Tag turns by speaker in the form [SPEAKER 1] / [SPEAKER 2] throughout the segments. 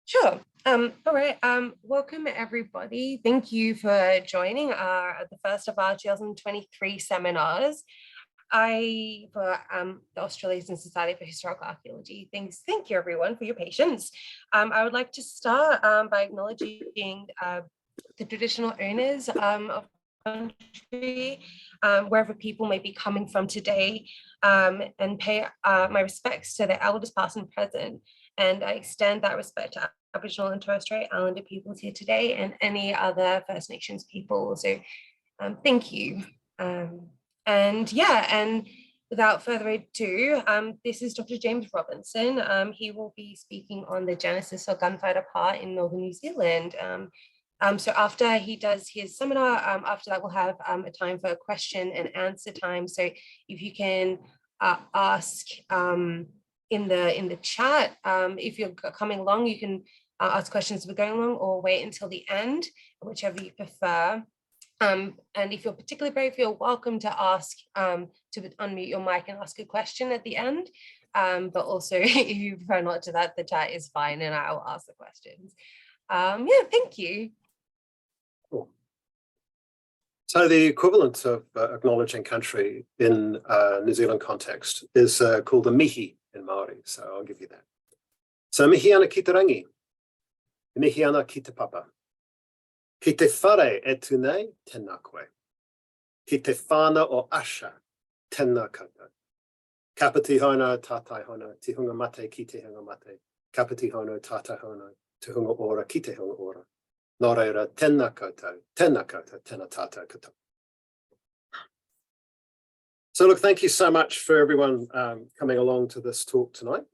[SPEAKER 1] Sure. All right. Welcome everybody. Thank you for joining the first of our 2023 seminars. For the Australasian Society for Historical Archaeology. Thank you everyone for your patience. I would like to start by acknowledging the traditional owners of the country, wherever people may be coming from today, and pay my respects to the elders past and present. And I extend that respect to Aboriginal and Torres Strait Islander peoples here today and any other First Nations people. So thank you. And without further ado, this is Dr. James Robinson. He will be speaking on the genesis of gunfighter part in Northern New Zealand. So after he does his seminar, after that we'll have a time for a question and answer time. So if you can ask in the chat, if you're coming along, you can ask questions as we're going along or wait until the end, whichever you prefer. And if you're particularly brave, you're welcome to ask, to unmute your mic and ask a question at the end. But also, if you prefer not to that, the chat is fine and I'll ask the questions. Yeah, thank you.
[SPEAKER 2] Cool. So the equivalent of acknowledging country in New Zealand context is called a mihi in Māori, so I'll give you that. So mihi ana ki te rangi, mihi ana ki te papa. Ki te whare e tunei, tēnā koe. Ki te whāna o asha, tēnā koutou. Kapiti hono, tātai hono, te hunga mate ki te hunga mate. Kapiti hono, tātai hono, te hunga ora ki te hunga ora. Nō reira, tēnā koutou, tēnā tātou koutou. So look, thank you so much for everyone coming along to this talk tonight.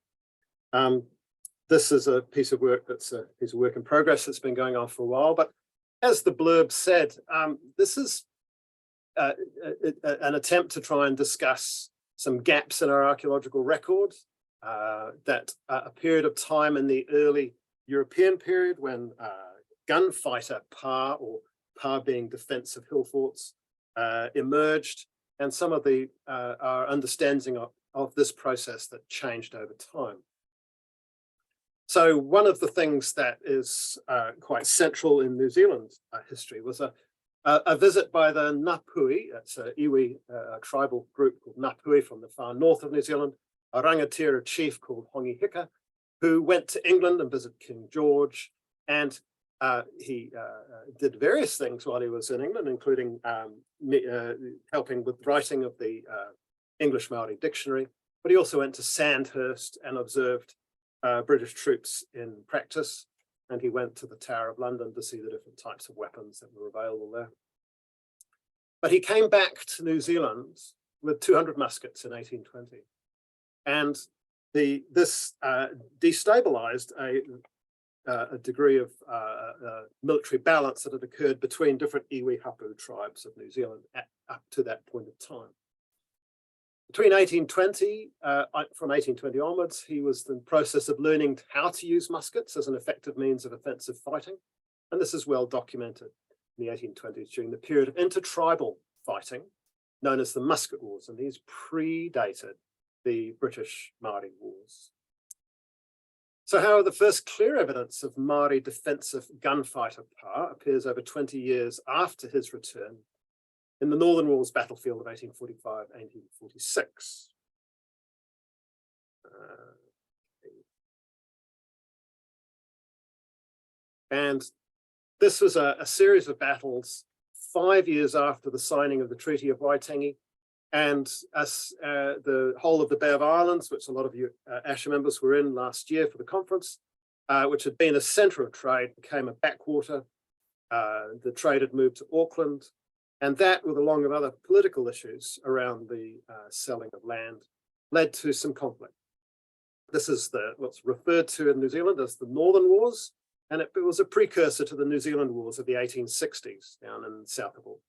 [SPEAKER 2] This is a piece of work that's a piece of work in progress that's been going on for a while, but as the blurb said, this is an attempt to try and discuss some gaps in our archaeological record, that a period of time in the early European period when gunfighter pa, or pa being defensive hill forts, emerged, and some of our understanding of this process that changed over time. So one of the things that is quite central in New Zealand history was a visit by the Ngapuhi, that's an iwi tribal group called Ngapuhi from the far north of New Zealand, a Rangatira chief called Hongi Hika, who went to England and visited King George, and he did various things while he was in England, including helping with writing of the English Māori dictionary, but he also went to Sandhurst and observed British troops in practice, and he went to the Tower of London to see the different types of weapons that were available there. But he came back to New Zealand with 200 muskets in 1820, and this destabilized a degree of military balance that had occurred between different iwi hapu tribes of New Zealand up to that point of time. Between 1820, from 1820 onwards, he was in the process of learning how to use muskets as an effective means of offensive fighting. And this is well documented in the 1820s during the period of intertribal fighting known as the Musket Wars. And these predated the British Māori Wars. So however, the first clear evidence of Māori defensive gunfighter power appears over 20 years after his return in the Northern Wars battlefield of 1845-1846. And this was a series of battles 5 years after the signing of the Treaty of Waitangi, and the whole of the Bay of Islands, which a lot of you ASHA members were in last year for the conference, which had been a centre of trade, became a backwater. The trade had moved to Auckland, and that, with along with other political issues around the selling of land, led to some conflict. This is what's referred to in New Zealand as the Northern Wars, and it was a precursor to the New Zealand Wars of the 1860s down in south of Auckland.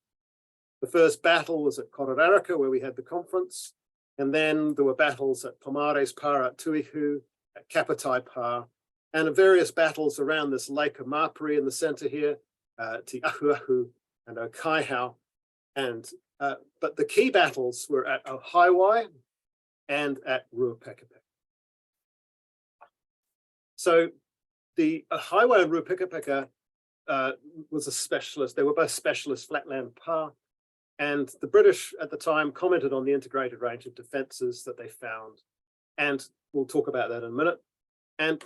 [SPEAKER 2] The first battle was at Kororaraka, where we had the conference, and then there were battles at Pomare's Pa at Tuihu, at Kapitai Pa, and various battles around this lake of Māpuri in the centre here, Te Ahuahu and Ohaeawai. And but the key battles were at Ohaeawai and at Ruapekapeka. So the Ohaeawai and Ruapekapeka was a specialist. They were both specialist flatland pa, and the British at the time commented on the integrated range of defences that they found, and we'll talk about that in a minute. And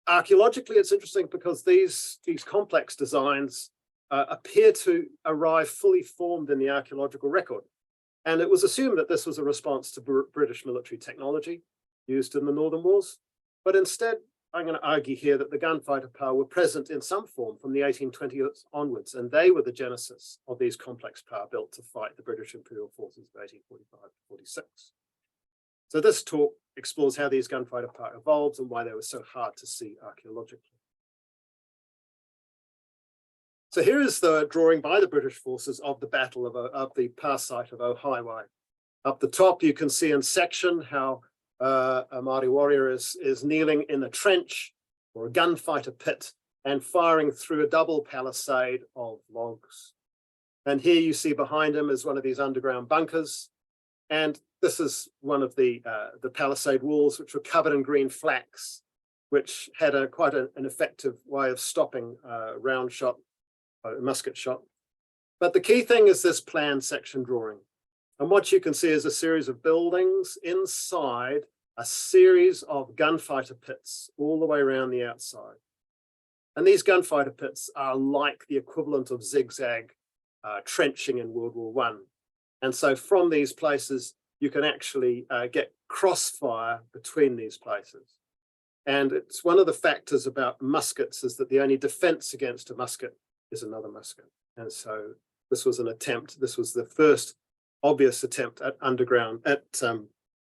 [SPEAKER 2] archaeologically, it's interesting because these complex designs appear to arrive fully formed in the archaeological record. And it was assumed that this was a response to British military technology used in the Northern Wars. But instead, I'm going to argue here that the gunfighter pa were present in some form from the 1820s onwards, and they were the genesis of these complex pa built to fight the British Imperial forces of 1845-46. So this talk explores how these gunfighter pa evolved and why they were so hard to see archaeologically. So here is the drawing by the British forces of the battle of the pa site of Ohaeawai. Up the top, you can see in section how a Māori warrior is kneeling in a trench or a gunfighter pit and firing through a double palisade of logs. And here you see behind him is one of these underground bunkers. And this is one of the palisade walls, which were covered in green flax, which had quite an effective way of stopping round shot, musket shot. But the key thing is this plan section drawing. And what you can see is a series of buildings inside a series of gunfighter pits all the way around the outside. And these gunfighter pits are like the equivalent of zigzag trenching in World War I. And so from these places, you can actually get crossfire between these places. And it's one of the factors about muskets is that the only defense against a musket is another musket. And so this was an attempt, this was the first obvious attempt at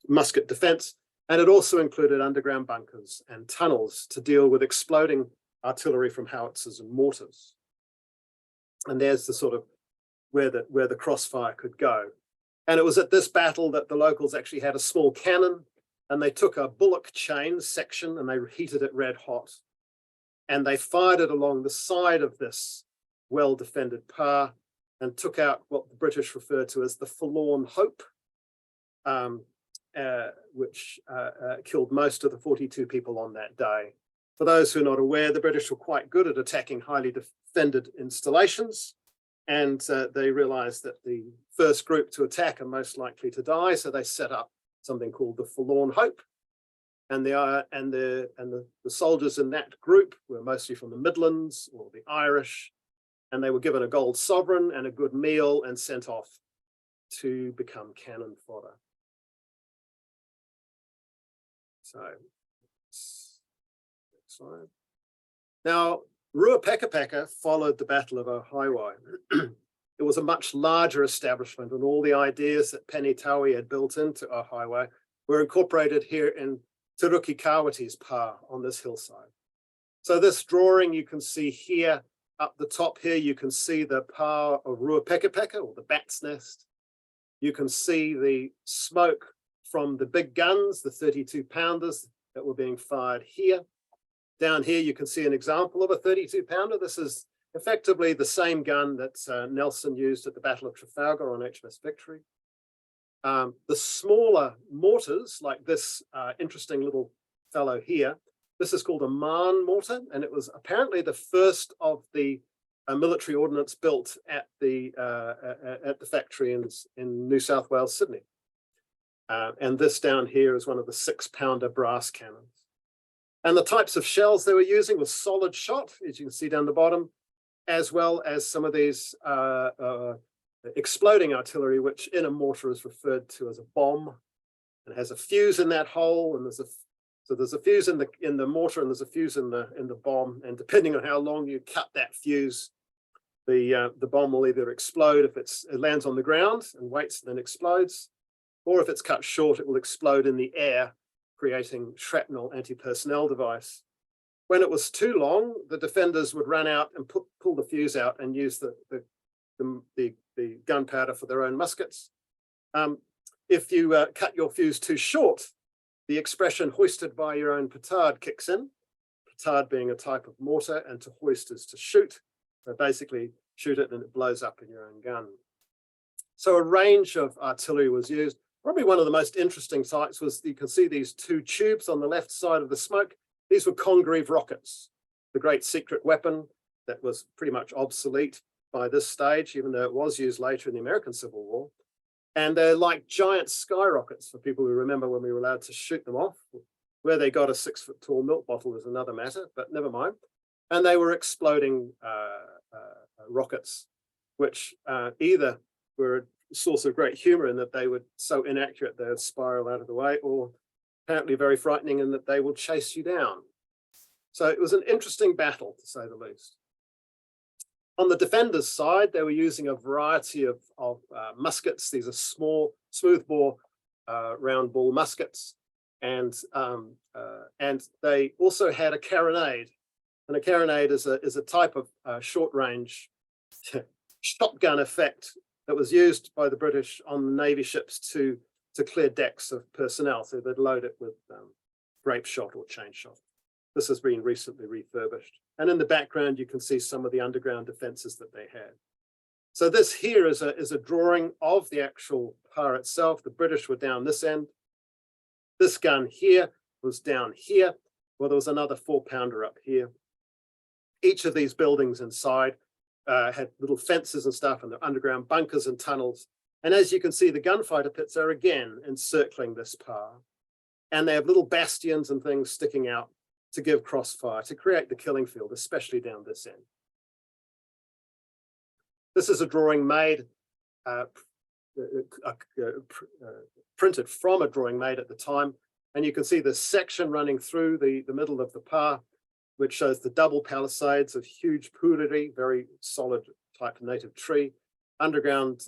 [SPEAKER 2] musket defense. And it also included underground bunkers and tunnels to deal with exploding artillery from howitzers and mortars. And there's the sort of where the crossfire could go. And it was at this battle that the locals actually had a small cannon, and they took a bullock chain section and they heated it red hot. And they fired it along the side of this well-defended pa and took out what the British refer to as the forlorn hope, which killed most of the 42 people on that day. For those who are not aware, the British were quite good at attacking highly defended installations, and they realized that the first group to attack are most likely to die, so they set up something called the forlorn hope. And the soldiers in that group were mostly from the Midlands or the Irish, and they were given a gold sovereign and a good meal and sent off to become cannon fodder. So, next slide. Now, Ruapekapeka followed the Battle of Ohaeawai. It was a much larger establishment, and all the ideas that Peni Taui had built into Ohaeawai were incorporated here in Te Ruki Kawati's pa on this hillside. So this drawing you can see here, up the top here, you can see the pa of Ruapekapeka, or the bat's nest. You can see the smoke from the big guns, the 32-pounders that were being fired here. Down here, you can see an example of a 32-pounder. This is effectively the same gun that Nelson used at the Battle of Trafalgar on HMS Victory. The smaller mortars, like this interesting little fellow here, this is called a Marne mortar, and it was apparently the first of the military ordnance built at the factory in New South Wales, Sydney. And this down here is one of the 6-pounder brass cannons. And the types of shells they were using was solid shot, as you can see down the bottom, as well as some of these exploding artillery, which in a mortar is referred to as a bomb. It has a fuse in that hole, and there's a fuse in the mortar, and there's a fuse in the bomb. And depending on how long you cut that fuse, the bomb will either explode if it lands on the ground and waits and then explodes, or if it's cut short, it will explode in the air, creating shrapnel anti-personnel device. When it was too long, the defenders would run out and pull the fuse out and use the gunpowder for their own muskets. If you cut your fuse too short, the expression hoisted by your own petard kicks in, petard being a type of mortar, and to hoist is to shoot. So basically shoot it and it blows up in your own gun. So a range of artillery was used. Probably one of the most interesting sights was you can see these two tubes on the left side of the smoke. These were Congreve rockets, the great secret weapon that was pretty much obsolete by this stage, even though it was used later in the American Civil War. And they're like giant skyrockets for people who remember when we were allowed to shoot them off. Where they got a 6-foot-tall milk bottle is another matter, but never mind. And they were exploding rockets, which either were a source of great humor in that they were so inaccurate they would spiral out of the way, or apparently very frightening in that they will chase you down. So it was an interesting battle, to say the least. On the defenders' side, they were using a variety of muskets. These are small, smoothbore, round ball muskets. And they also had a carronade. And a carronade is a type of short-range shotgun effect that was used by the British on the Navy ships to clear decks of personnel. So they'd load it with grape shot or chain shot. This has been recently refurbished. And in the background, you can see some of the underground defenses that they had. So this here is a drawing of the actual par itself. The British were down this end. This gun here was down here. Well, there was another 4-pounder up here. Each of these buildings inside had little fences and stuff, and they're underground bunkers and tunnels. And as you can see, the gunfighter pits are again encircling this par. And they have little bastions and things sticking out to give crossfire, to create the killing field, especially down this end. This is a drawing made, printed from a drawing made at the time. And you can see the section running through the middle of the par, which shows the double palisades of huge Pouhere, very solid type of native tree, underground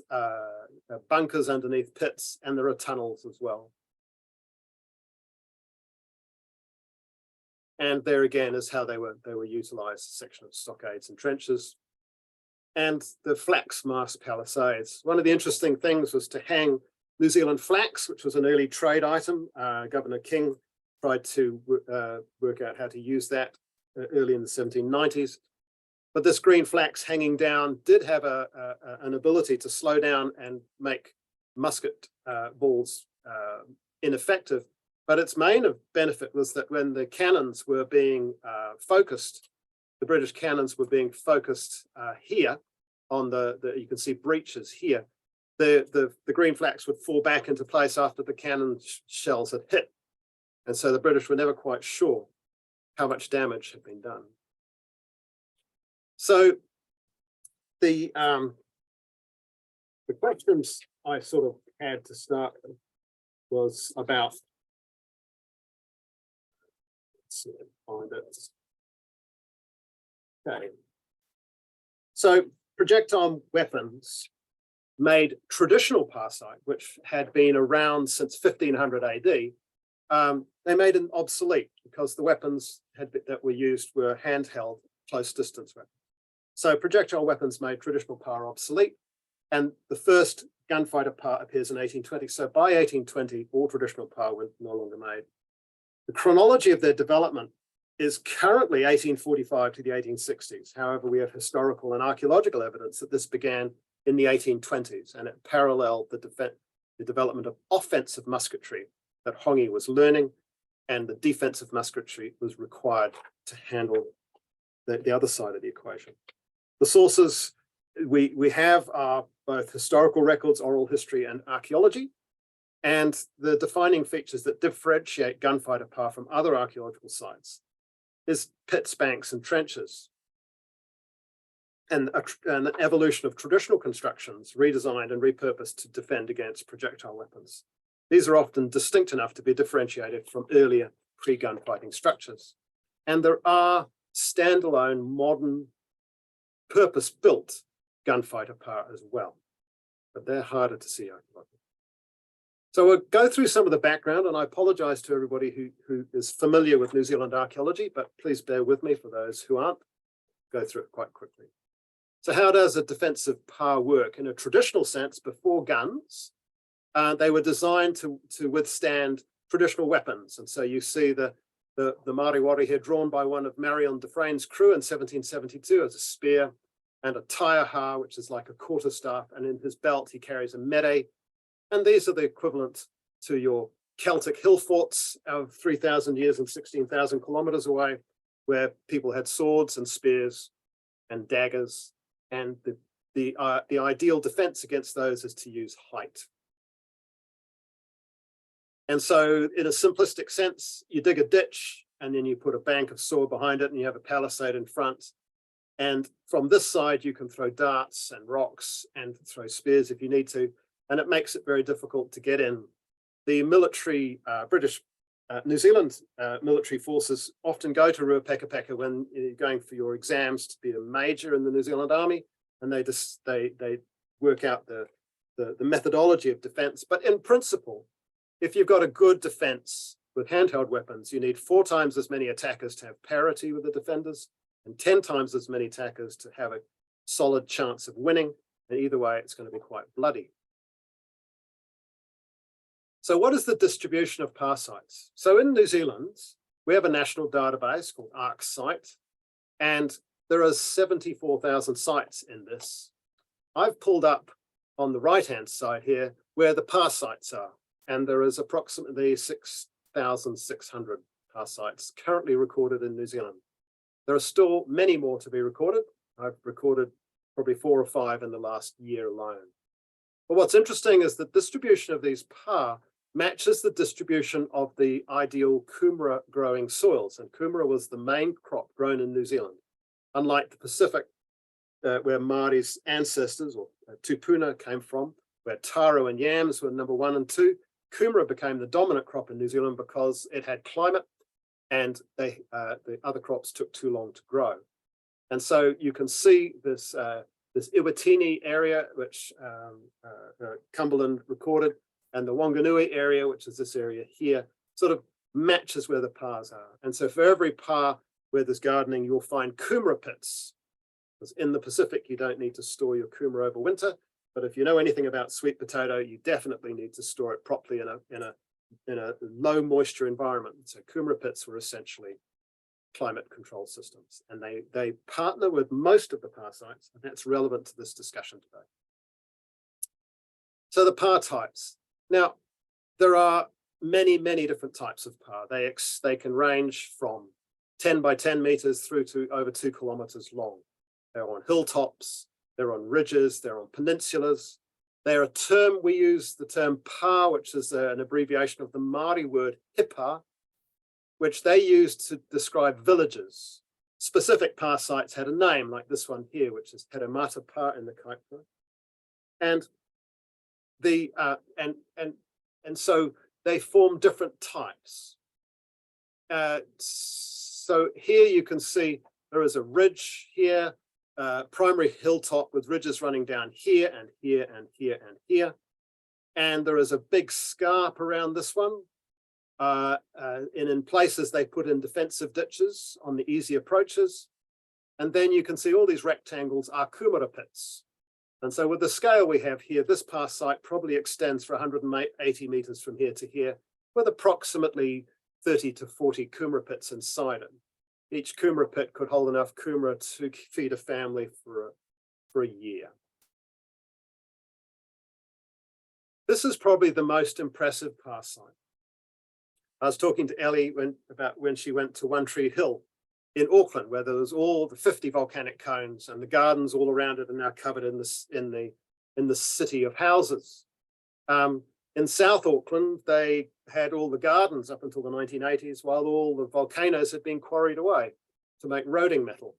[SPEAKER 2] bunkers underneath pits, and there are tunnels as well. And there again is how they were utilized, a section of stockades and trenches. And the flax mast palisades. One of the interesting things was to hang New Zealand flax, which was an early trade item. Governor King tried to work out how to use that early in the 1790s. But this green flax hanging down did have an ability to slow down and make musket balls ineffective. But its main benefit was that when the cannons were being focused, the British cannons were being focused here on you can see breaches here. The green flax would fall back into place after the cannon shells had hit. And so the British were never quite sure how much damage had been done. So the questions I sort of had to start with was about, let's see if I can find it. Okay. So projectile weapons made traditional parsite, which had been around since 1500 AD, they made it obsolete because the weapons that were used were handheld, close distance weapons. So projectile weapons made traditional par obsolete, and the first gunfighter par appears in 1820. So by 1820, all traditional par were no longer made. The chronology of their development is currently 1845 to the 1860s. However, we have historical and archaeological evidence that this began in the 1820s, and it paralleled the development of offensive musketry that Hongi was learning, and the defensive musketry was required to handle the other side of the equation. The sources we have are both historical records, oral history, and archaeology. And the defining features that differentiate gunfighter par from other archaeological sites is pits, banks, and trenches, and an evolution of traditional constructions redesigned and repurposed to defend against projectile weapons. These are often distinct enough to be differentiated from earlier pre-gunfighting structures. And there are standalone, modern, purpose-built gunfighter par as well, but they're harder to see archaeologically. So we'll go through some of the background, and I apologize to everybody who is familiar with New Zealand archaeology, but please bear with me for those who aren't. Go through it quite quickly. So how does a defensive par work? In a traditional sense, before guns, they were designed to withstand traditional weapons. And so you see the Māori Wari here drawn by one of Marion Dufresne's crew in 1772 as a spear and a taiaha, which is like a quarterstaff, and in his belt he carries a mere. And these are the equivalent to your Celtic hill forts of 3,000 years and 16,000 kilometers away, where people had swords and spears and daggers, and the ideal defense against those is to use height. And so in a simplistic sense, you dig a ditch and then you put a bank of soil behind it and you have a palisade in front. And from this side, you can throw darts and rocks and throw spears if you need to. And it makes it very difficult to get in. The military, New Zealand military forces often go to Ruapekapeka when you're going for your exams to be a major in the New Zealand Army. And they work out the methodology of defense. But in principle, if you've got a good defense with handheld weapons, you need 4 times as many attackers to have parity with the defenders and 10 times as many attackers to have a solid chance of winning. And either way, it's going to be quite bloody. So what is the distribution of PAR sites? So in New Zealand, we have a national database called ArcSite, and there are 74,000 sites in this. I've pulled up on the right-hand side here where the PAR sites are. And there is approximately 6,600 PAR sites currently recorded in New Zealand. There are still many more to be recorded. I've recorded probably 4 or 5 in the last year alone. But what's interesting is the distribution of these PAR matches the distribution of the ideal kumara growing soils. And kumara was the main crop grown in New Zealand. Unlike the Pacific, where Māori's ancestors or tupuna came from, where taro and yams were number 1 and 2, kumara became the dominant crop in New Zealand because it had climate and the other crops took too long to grow. And so you can see this Iwatini area, which Cumberland recorded, and the Wanganui area, which is this area here, sort of matches where the PARs are. And so for every PAR where there's gardening, you'll find kumara pits. Because in the Pacific, you don't need to store your kumara over winter. But if you know anything about sweet potato, you definitely need to store it properly in a low moisture environment. So kumara pits were essentially climate control systems, and they partner with most of the PAR sites, and that's relevant to this discussion today. So the PAR types. Now, there are many, many different types of PAR. They can range from 10 by 10 meters through to over 2 kilometers long. They're on hilltops. They're on ridges, they're on peninsulas. They're a term, we use the term PAR, which is an abbreviation of the Māori word hipa, which they used to describe villages. Specific PAR sites had a name, like this one here, which is Peremata PAR in the Kaipara. And so they form different types. So here you can see there is a ridge here, primary hilltop with ridges running down here and here and here and here. And there is a big scarp around this one. And in places they put in defensive ditches on the easy approaches. And then you can see all these rectangles are kumara pits. And so with the scale we have here, this PAR site probably extends for 180 meters from here to here, with approximately 30 to 40 kumara pits inside it. Each kumara pit could hold enough kumara to feed a family for a year. This is probably the most impressive PAR site. I was talking to Ellie about when she went to One Tree Hill in Auckland, where there was all the 50 volcanic cones, and the gardens all around it are now covered in the city of houses. In South Auckland, they had all the gardens up until the 1980s, while all the volcanoes had been quarried away to make roading metal.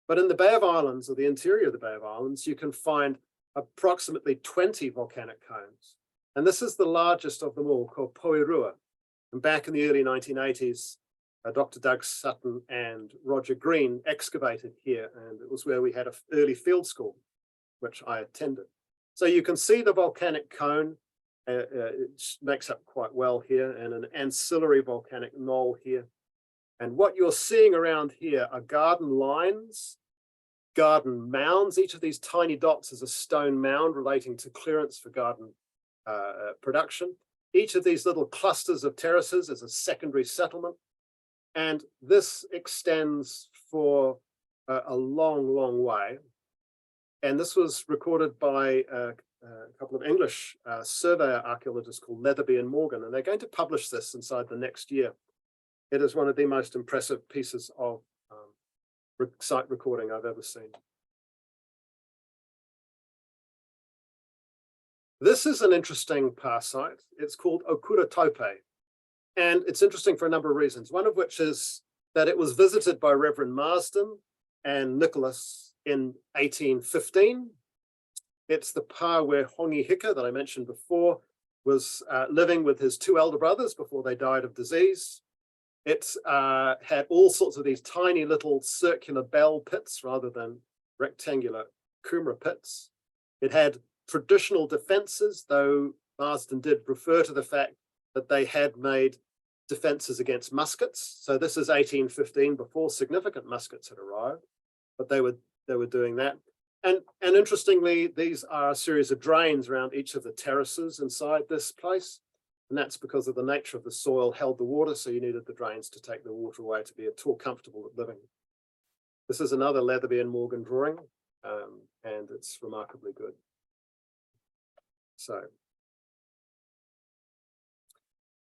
[SPEAKER 2] But in the Bay of Islands, or the interior of the Bay of Islands, you can find approximately 20 volcanic cones. And this is the largest of them all, called Pouhere. And back in the early 1980s, Dr. Doug Sutton and Roger Green excavated here, and it was where we had an early field school, which I attended. So you can see the volcanic cone. It makes up quite well here, and an ancillary volcanic knoll here. And what you're seeing around here are garden lines, garden mounds. Each of these tiny dots is a stone mound relating to clearance for garden production. Each of these little clusters of terraces is a secondary settlement. And this extends for a long, long way. And this was recorded by a couple of English surveyor archaeologists called Leatherby and Morgan, and they're going to publish this inside the next year. It is one of the most impressive pieces of site recording I've ever seen. This is an interesting pā site. It's called Okura Taupe, and it's interesting for a number of reasons, one of which is that it was visited by Reverend Marsden and Nicholas in 1815. It's the pā where Hongi Hika, that I mentioned before, was living with his two elder brothers before they died of disease. It had all sorts of these tiny little circular bell pits rather than rectangular kumara pits. It had traditional defenses, though Marsden did refer to the fact that they had made defenses against muskets. So this is 1815, before significant muskets had arrived, but they were doing that. And interestingly, these are a series of drains around each of the terraces inside this place. And that's because of the nature of the soil held the water, so you needed the drains to take the water away to be at all comfortable at living. This is another Leatherby and Morgan drawing, and it's remarkably good. So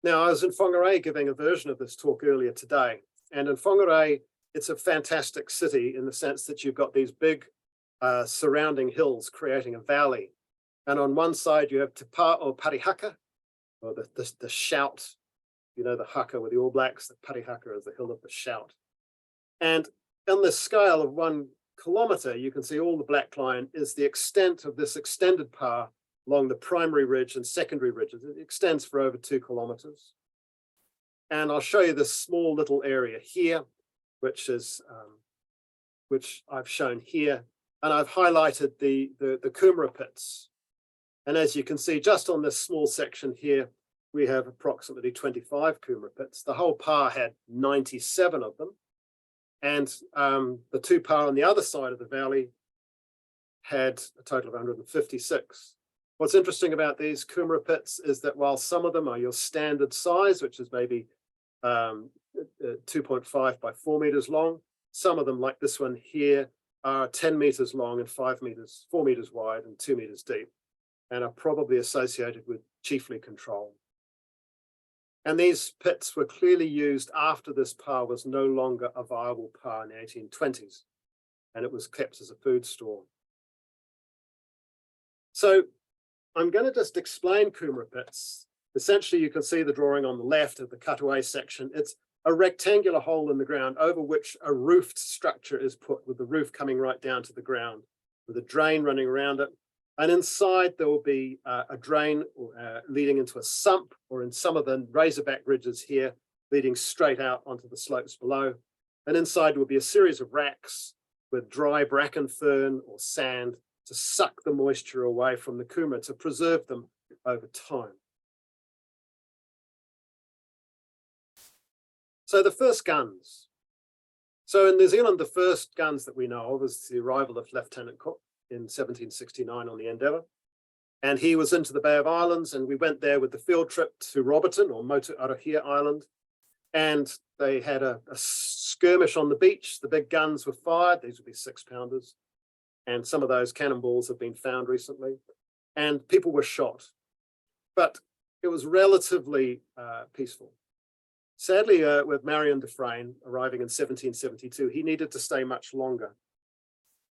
[SPEAKER 2] now I was in Whangarei giving a version of this talk earlier today, and in Whangarei, it's a fantastic city in the sense that you've got these big surrounding hills creating a valley. And on one side you have Te Pā o Parihaka, or the shout, you know, the haka with the All Blacks, the Parihaka is the hill of the shout. And on this scale of 1 kilometre, you can see all the black line is the extent of this extended pā along the primary ridge and secondary ridges. It extends for over 2 kilometres. And I'll show you this small little area here, which I've shown here. And I've highlighted the kumara pits. And as you can see, just on this small section here, we have approximately 25 kumara pits. The whole pā had 97 of them. And the two pā on the other side of the valley had a total of 156. What's interesting about these kumara pits is that while some of them are your standard size, which is maybe 2.5 by 4 meters long, some of them, like this one here, are 10 meters long and 4 meters wide and 2 meters deep, and are probably associated with chiefly control. And these pits were clearly used after this pā was no longer a viable pā in the 1820s, and it was kept as a food store. So I'm going to just explain kumara pits. Essentially, you can see the drawing on the left of the cutaway section. It's a rectangular hole in the ground over which a roofed structure is put, with the roof coming right down to the ground, with a drain running around it. And inside there will be a drain leading into a sump, or in some of the razorback ridges here, leading straight out onto the slopes below. And inside will be a series of racks with dry bracken fern or sand to suck the moisture away from the kumara to preserve them over time. So the first guns. So in New Zealand, the first guns that we know of was the arrival of Lieutenant Cook in 1769 on the Endeavour. And he was into the Bay of Islands, and we went there with the field trip to Roberton, or Motu Arahia Island. And they had a skirmish on the beach. The big guns were fired. These would be 6-pounders. And some of those cannonballs have been found recently. And people were shot. But it was relatively peaceful. Sadly, with Marion Dufresne arriving in 1772, he needed to stay much longer.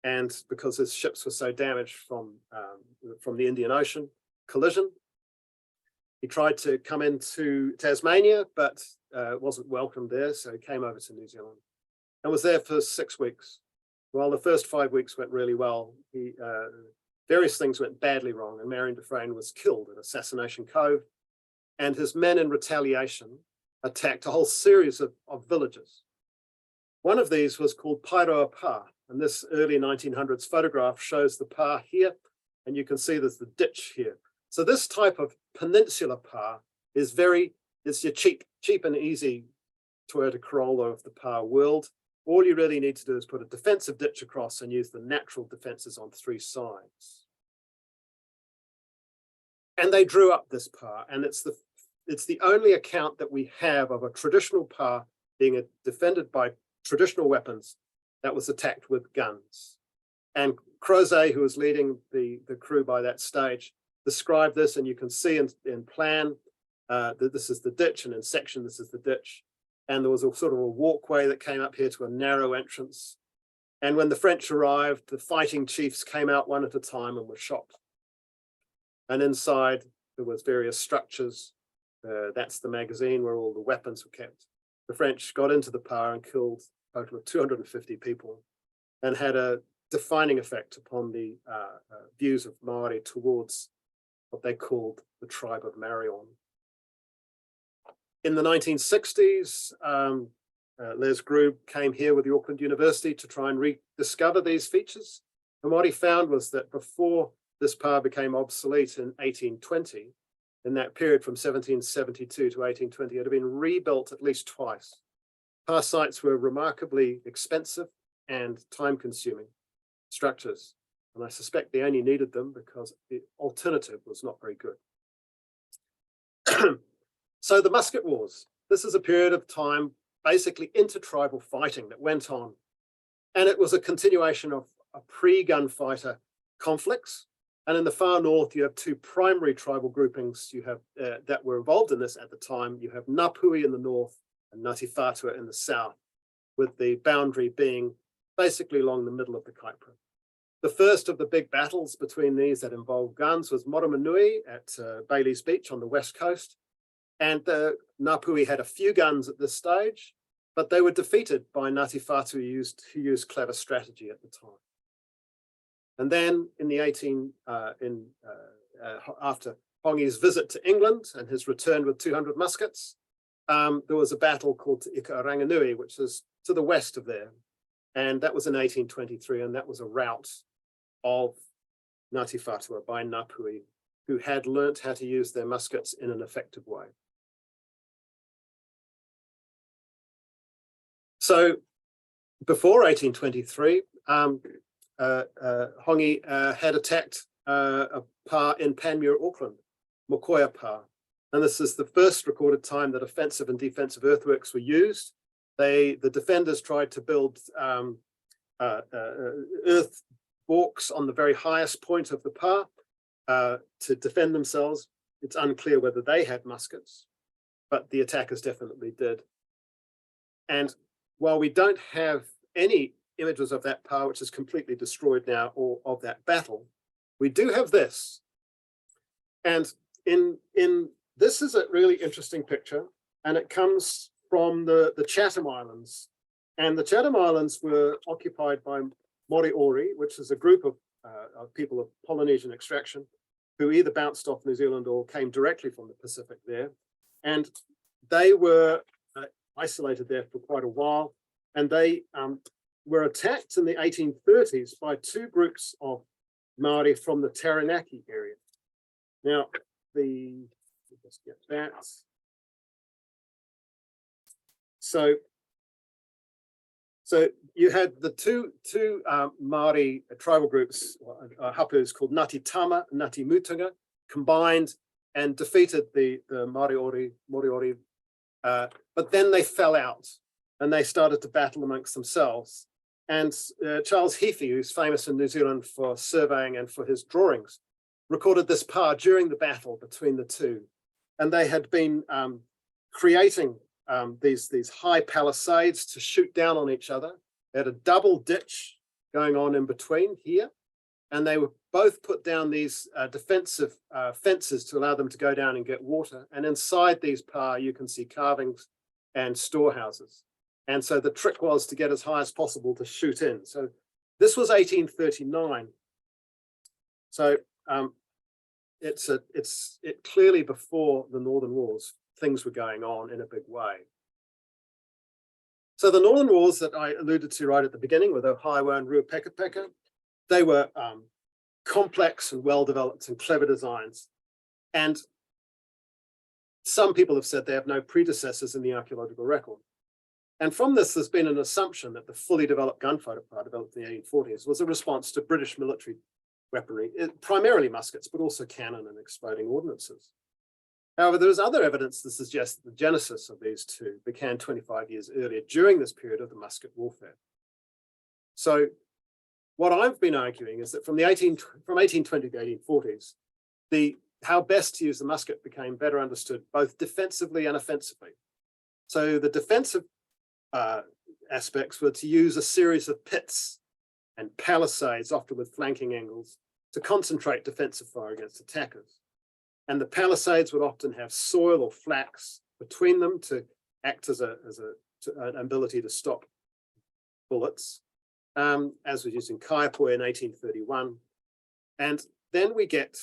[SPEAKER 2] And because his ships were so damaged from the Indian Ocean collision, he tried to come into Tasmania, but wasn't welcomed there, so he came over to New Zealand and was there for 6 weeks. While the first 5 weeks went really well, various things went badly wrong, and Marion Dufresne was killed at Assassination Cove, and his men in retaliation attacked a whole series of villages. One of these was called Pairoa Pā, and this early 1900s photograph shows the pā here, and you can see there's the ditch here. So this type of peninsula pā is it's your cheap and easy Toyota Corolla of the pā world. All you really need to do is put a defensive ditch across and use the natural defenses on 3 sides. And they drew up this pā, and it's the only account that we have of a traditional pā being defended by traditional weapons that was attacked with guns. And Crozet, who was leading the crew by that stage, described this, and you can see in plan that this is the ditch, and in section this is the ditch. And there was a sort of a walkway that came up here to a narrow entrance. And when the French arrived, the fighting chiefs came out one at a time and were shot. And inside there was various structures. That's the magazine where all the weapons were kept. The French got into the power and killed a total of 250 people, and had a defining effect upon the views of Māori towards what they called the tribe of Marion. In the 1960s, Les Grube came here with the Auckland University to try and rediscover these features. And what he found was that before this power became obsolete in 1820, in that period from 1772 to 1820, it had been rebuilt at least twice. Power sites were remarkably expensive and time-consuming structures, and I suspect they only needed them because the alternative was not very good. So the Musket Wars, this is a period of time, basically intertribal fighting that went on, and it was a continuation of a pre-gunfighter conflicts. And in the far north, you have two primary tribal groupings you have that were involved in this at the time. You have Ngapuhi in the north and Ngāti Whātua in the south, with the boundary being basically along the middle of the Kaipara. The first of the big battles between these that involved guns was Moromanui at Bailey's Beach on the west coast. And the Ngapuhi had a few guns at this stage, but they were defeated by Ngāti Whātua who used clever strategy at the time. And then in the after Hongi's visit to England and his return with 200 muskets, there was a battle called Te Ika Ranganui, which is to the west of there. And that was in 1823, and that was a rout of Ngāti Whātua by Ngapuhi, who had learnt how to use their muskets in an effective way. So before 1823, Hongi had attacked a pa in Panmure, Auckland, Mokoia Pa. And this is the first recorded time that offensive and defensive earthworks were used. The defenders tried to build earth walks on the very highest point of the pa to defend themselves. It's unclear whether they had muskets, but the attackers definitely did. And while we don't have any images of that pa, which is completely destroyed now, or of that battle, we do have this. And in this is a really interesting picture, and it comes from the Chatham Islands. And the Chatham Islands were occupied by Moriori, which is a group of people of Polynesian extraction who either bounced off New Zealand or came directly from the Pacific there. And they were isolated there for quite a while. And they were attacked in the 1830s by two groups of Māori from the Taranaki area. Now, let's get that. So you had the two Māori tribal groups, hapus called Ngāti Tama and Ngāti Mutunga, combined and defeated the Moriori, but then they fell out and they started to battle amongst themselves. And Charles Heafy, who's famous in New Zealand for surveying and for his drawings, recorded this pa during the battle between the two. And they had been creating these high palisades to shoot down on each other. They had a double ditch going on in between here, and they were both put down these defensive fences to allow them to go down and get water. And inside these pa, you can see carvings and storehouses. And so the trick was to get as high as possible to shoot in. So this was 1839. So it's clearly before the Northern Wars, things were going on in a big way. So the Northern Wars that I alluded to right at the beginning with Ohaeawai and Ruapekapeka, they were complex and well-developed and clever designs. And some people have said they have no predecessors in the archaeological record. And from this, there's been an assumption that the fully developed gunfighter part developed in the 1840s was a response to British military weaponry, primarily muskets, but also cannon and exploding ordnances. However, there is other evidence that suggests that the genesis of these two began 25 years earlier during this period of the musket warfare. So what I've been arguing is that from 1820 to the 1840s, how best to use the musket became better understood, both defensively and offensively. So the defensive aspects were to use a series of pits and palisades, often with flanking angles, to concentrate defensive fire against attackers. And the palisades would often have soil or flax between them to act as an ability to stop bullets, as was used in Kaiapoi in 1831. And then we get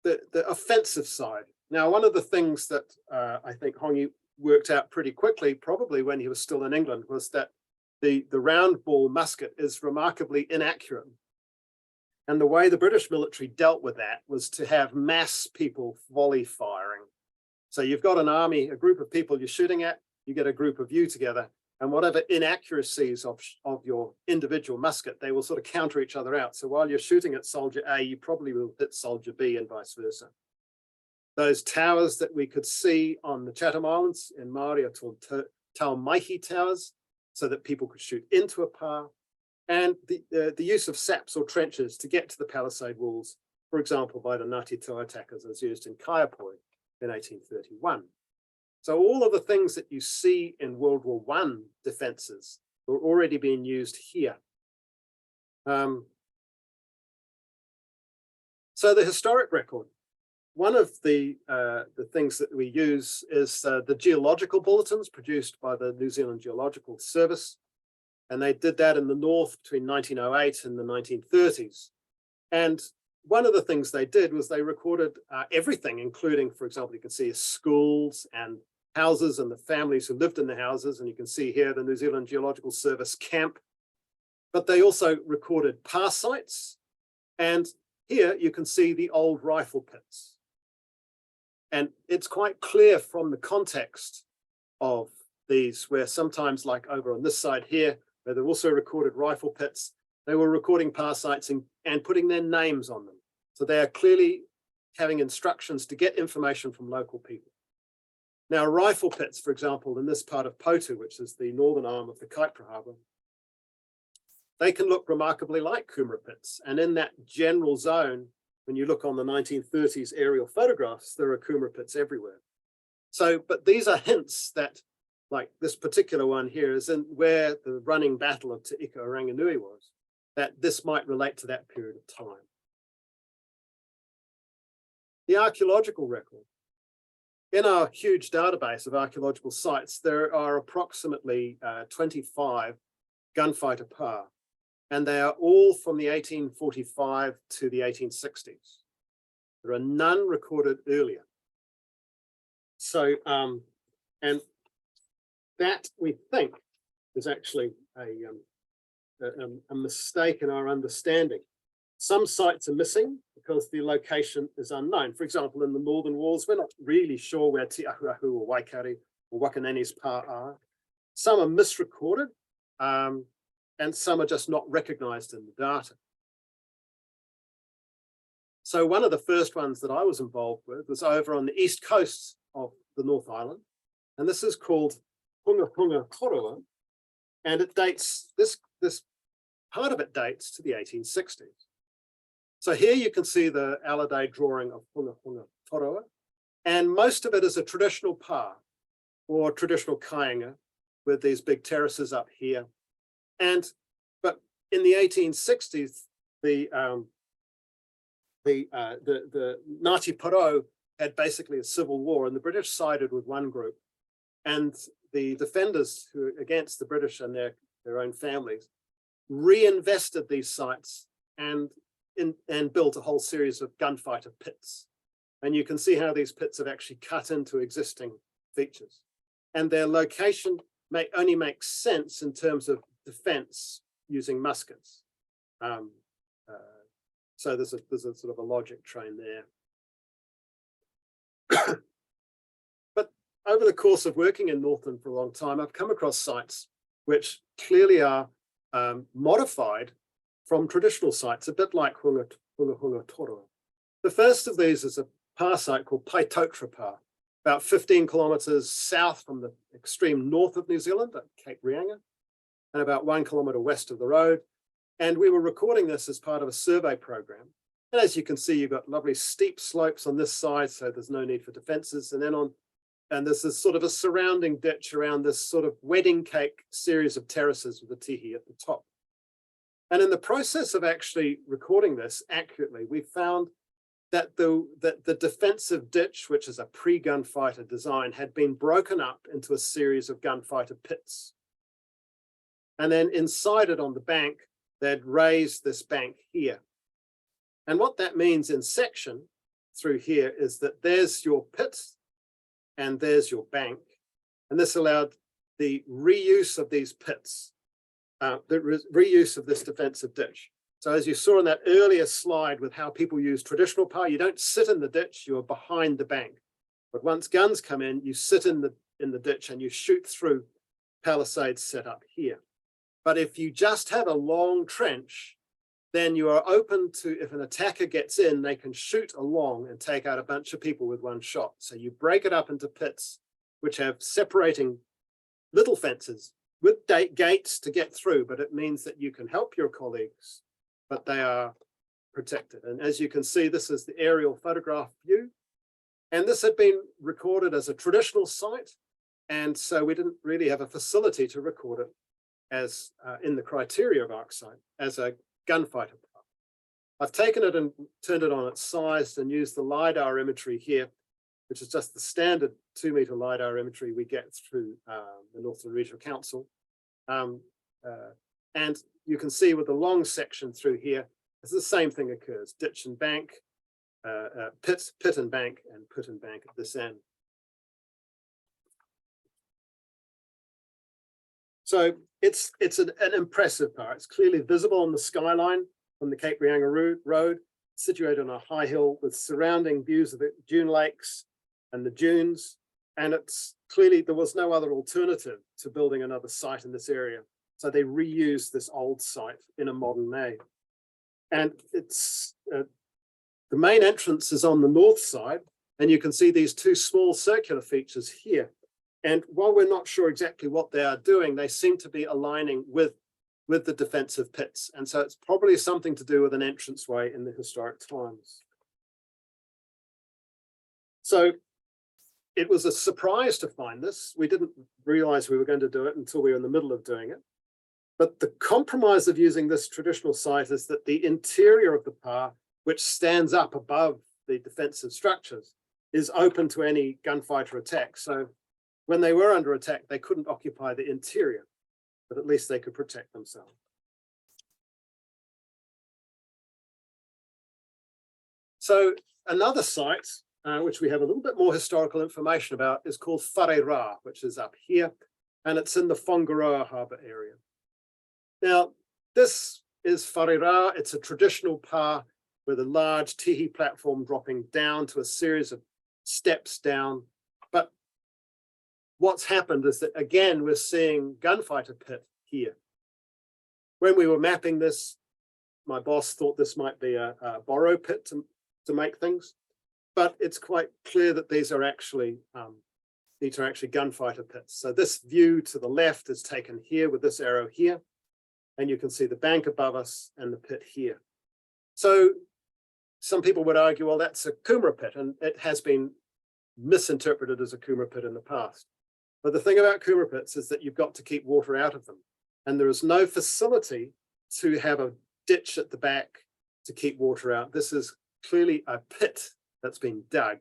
[SPEAKER 2] the offensive side. Now, one of the things that I think Hongi worked out pretty quickly, probably when he was still in England, was that the round ball musket is remarkably inaccurate. And the way the British military dealt with that was to have mass people volley firing. So you've got an army, a group of people you're shooting at, you get a group of you together, and whatever inaccuracies of your individual musket, they will sort of counter each other out. So while you're shooting at soldier A, you probably will hit soldier B and vice versa. Those towers that we could see on the Chatham Islands in Māori are called Taonga towers, so that people could shoot into a pa. And the use of saps or trenches to get to the palisade walls, for example, by the Ngāti Toa attackers, as used in Kaiapoi in 1831. So all of the things that you see in World War I defenses were already being used here. So the historic record, one of the things that we use is the geological bulletins produced by the New Zealand Geological Service. And they did that in the north between 1908 and the 1930s. And one of the things they did was they recorded everything, including, for example, you can see schools and houses and the families who lived in the houses. And you can see here the New Zealand Geological Service camp. But they also recorded pa sites. And here you can see the old rifle pits. And it's quite clear from the context of these, where sometimes, like over on this side here, where they've also recorded rifle pits, they were recording pa sites and putting their names on them. So they are clearly having instructions to get information from local people. Now, rifle pits, for example, in this part of Pouhere, which is the northern arm of the Kaipara Harbour, they can look remarkably like kumara pits. And in that general zone, when you look on the 1930s aerial photographs, there are kumara pits everywhere. So, but these are hints that, like this particular one here, is in where the running battle of Te Ika o Ranganui was, that this might relate to that period of time. The archaeological record. In our huge database of archaeological sites, there are approximately 25 gunfighter pa, and they are all from the 1845 to the 1860s. There are none recorded earlier. So, and that we think is actually a mistake in our understanding. Some sites are missing because the location is unknown. For example, in the Northern Walls, we're not really sure where Te Ahuahu or Waikari or Wakanani's pa are. Some are misrecorded, and some are just not recognized in the data. So one of the first ones that I was involved with was over on the east coast of the North Island, and this is called Hunga Hunga Koroa, and it dates, this part of it dates to the 1860s. So here you can see the Alliday drawing of Hunga Hunga Koroa, and most of it is a traditional pa or traditional kainga with these big terraces up here. But in the 1860s, the Ngāti Porou had basically a civil war, and the British sided with one group, and the defenders who against the British and their own families reinvested these sites and built a whole series of gunfighter pits. And you can see how these pits have actually cut into existing features. And their location only makes sense in terms of defense using muskets. So there's a sort of a logic train there. But over the course of working in Northland for a long time, I've come across sites which clearly are modified from traditional sites, a bit like Hunga Hunga Toroa. The first of these is a pa site called Paitotra Pa, about 15 kilometers south from the extreme north of New Zealand at Cape Reinga, and about 1 kilometer west of the road. And we were recording this as part of a survey program. And as you can see, you've got lovely steep slopes on this side, so there's no need for defenses. And there's this sort of a surrounding ditch around this sort of wedding cake series of terraces with a tihi at the top. And in the process of actually recording this accurately, we found that the defensive ditch, which is a pre-gunfighter design, had been broken up into a series of gunfighter pits. And then inside it on the bank, they'd raised this bank here. And what that means in section through here is that there's your pit and there's your bank. And this allowed the reuse of these pits, the reuse of this defensive ditch. So as you saw in that earlier slide with how people use traditional power, you don't sit in the ditch, you are behind the bank. But once guns come in, you sit in the ditch and you shoot through palisades set up here. But if you just have a long trench, then you are open to, if an attacker gets in, they can shoot along and take out a bunch of people with one shot. So you break it up into pits, which have separating little fences with gates to get through, but it means that you can help your colleagues, but they are protected. And as you can see, this is the aerial photograph view. And this had been recorded as a traditional site. And so we didn't really have a facility to record it as in the criteria of ArcSite as a gunfighter part. I've taken it and turned it on its size and used the LiDAR imagery here, which is just the standard 2-meter LiDAR imagery we get through the Northland Regional Council. And you can see with the long section through here, it's the same thing occurs, ditch and bank, pit and bank, and pit and bank at this end. So it's an impressive part. It's clearly visible on the skyline from the Cape Reinga Road, situated on a high hill with surrounding views of the dune lakes and the dunes. And it's clearly, there was no other alternative to building another site in this area. So they reused this old site in a modern way. And it's the main entrance is on the north side, and you can see these two small circular features here. And while we're not sure exactly what they are doing, they seem to be aligning with the defensive pits. And so it's probably something to do with an entranceway in the historic times. So it was a surprise to find this. We didn't realize we were going to do it until we were in the middle of doing it. But the compromise of using this traditional site is that the interior of the pa, which stands up above the defensive structures, is open to any gunfighter attack. So when they were under attack, they couldn't occupy the interior, but at least they could protect themselves. So another site, which we have a little bit more historical information about, is called Pouhere, which is up here, and it's in the Whangaroa harbour area. Now, this is Pouhere. It's a traditional pa with a large tihi platform dropping down to a series of steps down. But what's happened is that, again, we're seeing gunfighter pit here. When we were mapping this, my boss thought this might be a borrow pit to make things, but it's quite clear that these are actually gunfighter pits. So this view to the left is taken here with this arrow here, and you can see the bank above us and the pit here. So some people would argue, well, that's a kumara pit, and it has been misinterpreted as a kumara pit in the past. But the thing about kumara pits is that you've got to keep water out of them. And there is no facility to have a ditch at the back to keep water out. This is clearly a pit that's been dug.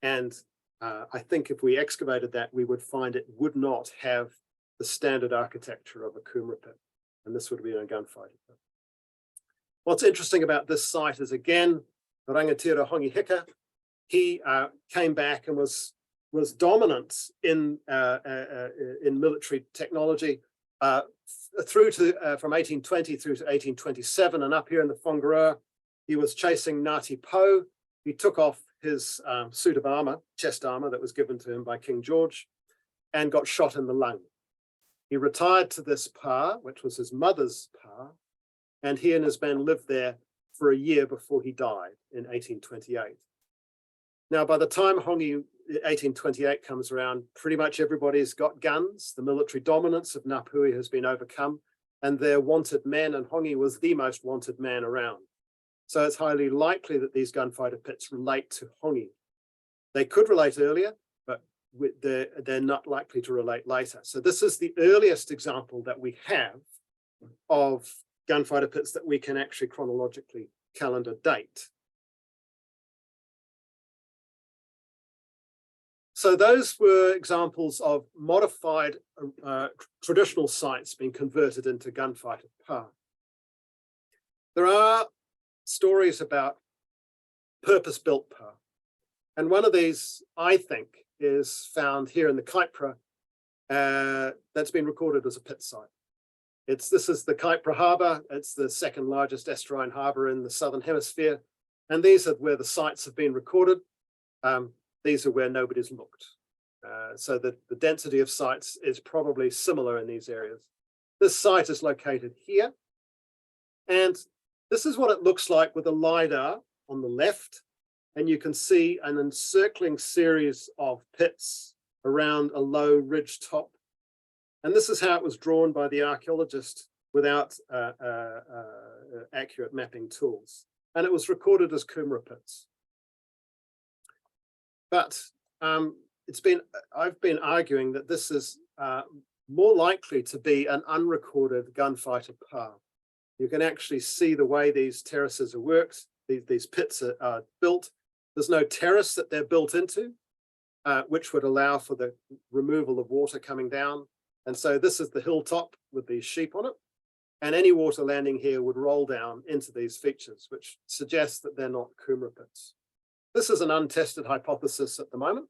[SPEAKER 2] And I think if we excavated that, we would find it would not have the standard architecture of a kumara pit. And this would be a gunfighter pit. What's interesting about this site is, again, Rangatira Hongi Hika, he came back and was dominant in military technology through to from 1820 through to 1827, and up here in the Whangaroa, he was chasing Ngāti Po. He took off his suit of armor, chest armor that was given to him by King George, and got shot in the lung. He retired to this pa, which was his mother's pa, and he and his men lived there for a year before he died in 1828. Now, by the time Hongi 1828 comes around, pretty much everybody's got guns. The military dominance of Ngapuhi has been overcome, and their wanted man, and Hongi was the most wanted man around. So it's highly likely that these gunfighter pits relate to Hongi. They could relate earlier, but they're not likely to relate later. So this is the earliest example that we have of gunfighter pits that we can actually chronologically calendar date. So those were examples of modified traditional sites being converted into gunfighter pa. There are stories about purpose-built pa. And one of these, I think, is found here in the Kaipara that's been recorded as a pit site. This is the Kaipara Harbour. It's the second largest estuarine harbour in the Southern Hemisphere. And these are where the sites have been recorded. These are where nobody's looked. So the density of sites is probably similar in these areas. This site is located here. And this is what it looks like with a LiDAR on the left. And you can see an encircling series of pits around a low ridge top. And this is how it was drawn by the archaeologist without accurate mapping tools. And it was recorded as Kumara pits. But I've been arguing that this is more likely to be an unrecorded gunfighter pa. You can actually see the way these terraces are worked. These pits are built. There's no terrace that they're built into, which would allow for the removal of water coming down. And so this is the hilltop with these sheep on it. And any water landing here would roll down into these features, which suggests that they're not Kumara pits. This is an untested hypothesis at the moment,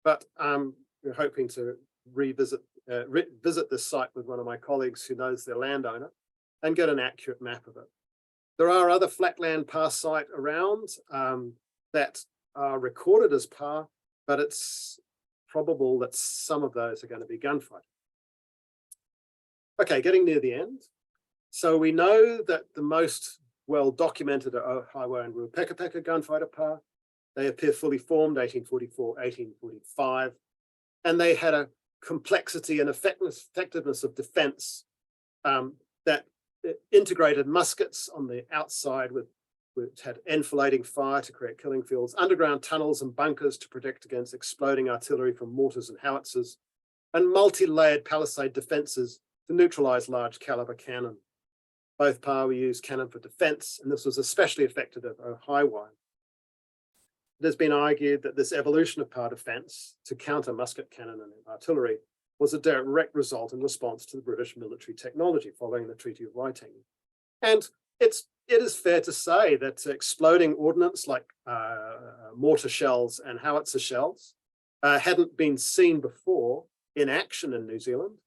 [SPEAKER 2] but we're hoping to visit this site with one of my colleagues who knows their landowner and get an accurate map of it. There are other flatland pa site around that are recorded as pa, but it's probable that some of those are going to be gunfighter. Okay, getting near the end. So we know that the most well-documented are Ohaeawai and Ruapekapeka gunfighter pa. They appear fully formed, 1844, 1845, and they had a complexity and effectiveness of defense that integrated muskets on the outside which had enfilading fire to create killing fields, underground tunnels and bunkers to protect against exploding artillery from mortars and howitzers, and multi-layered palisade defenses to neutralize large caliber cannon. Both pa were used cannon for defense, and this was especially effective at Ohaeawai. It has been argued that this evolution of pa defense to counter musket cannon and artillery was a direct result in response to the British military technology following the Treaty of Waitangi. And it is fair to say that exploding ordnance like mortar shells and howitzer shells hadn't been seen before in action in New Zealand,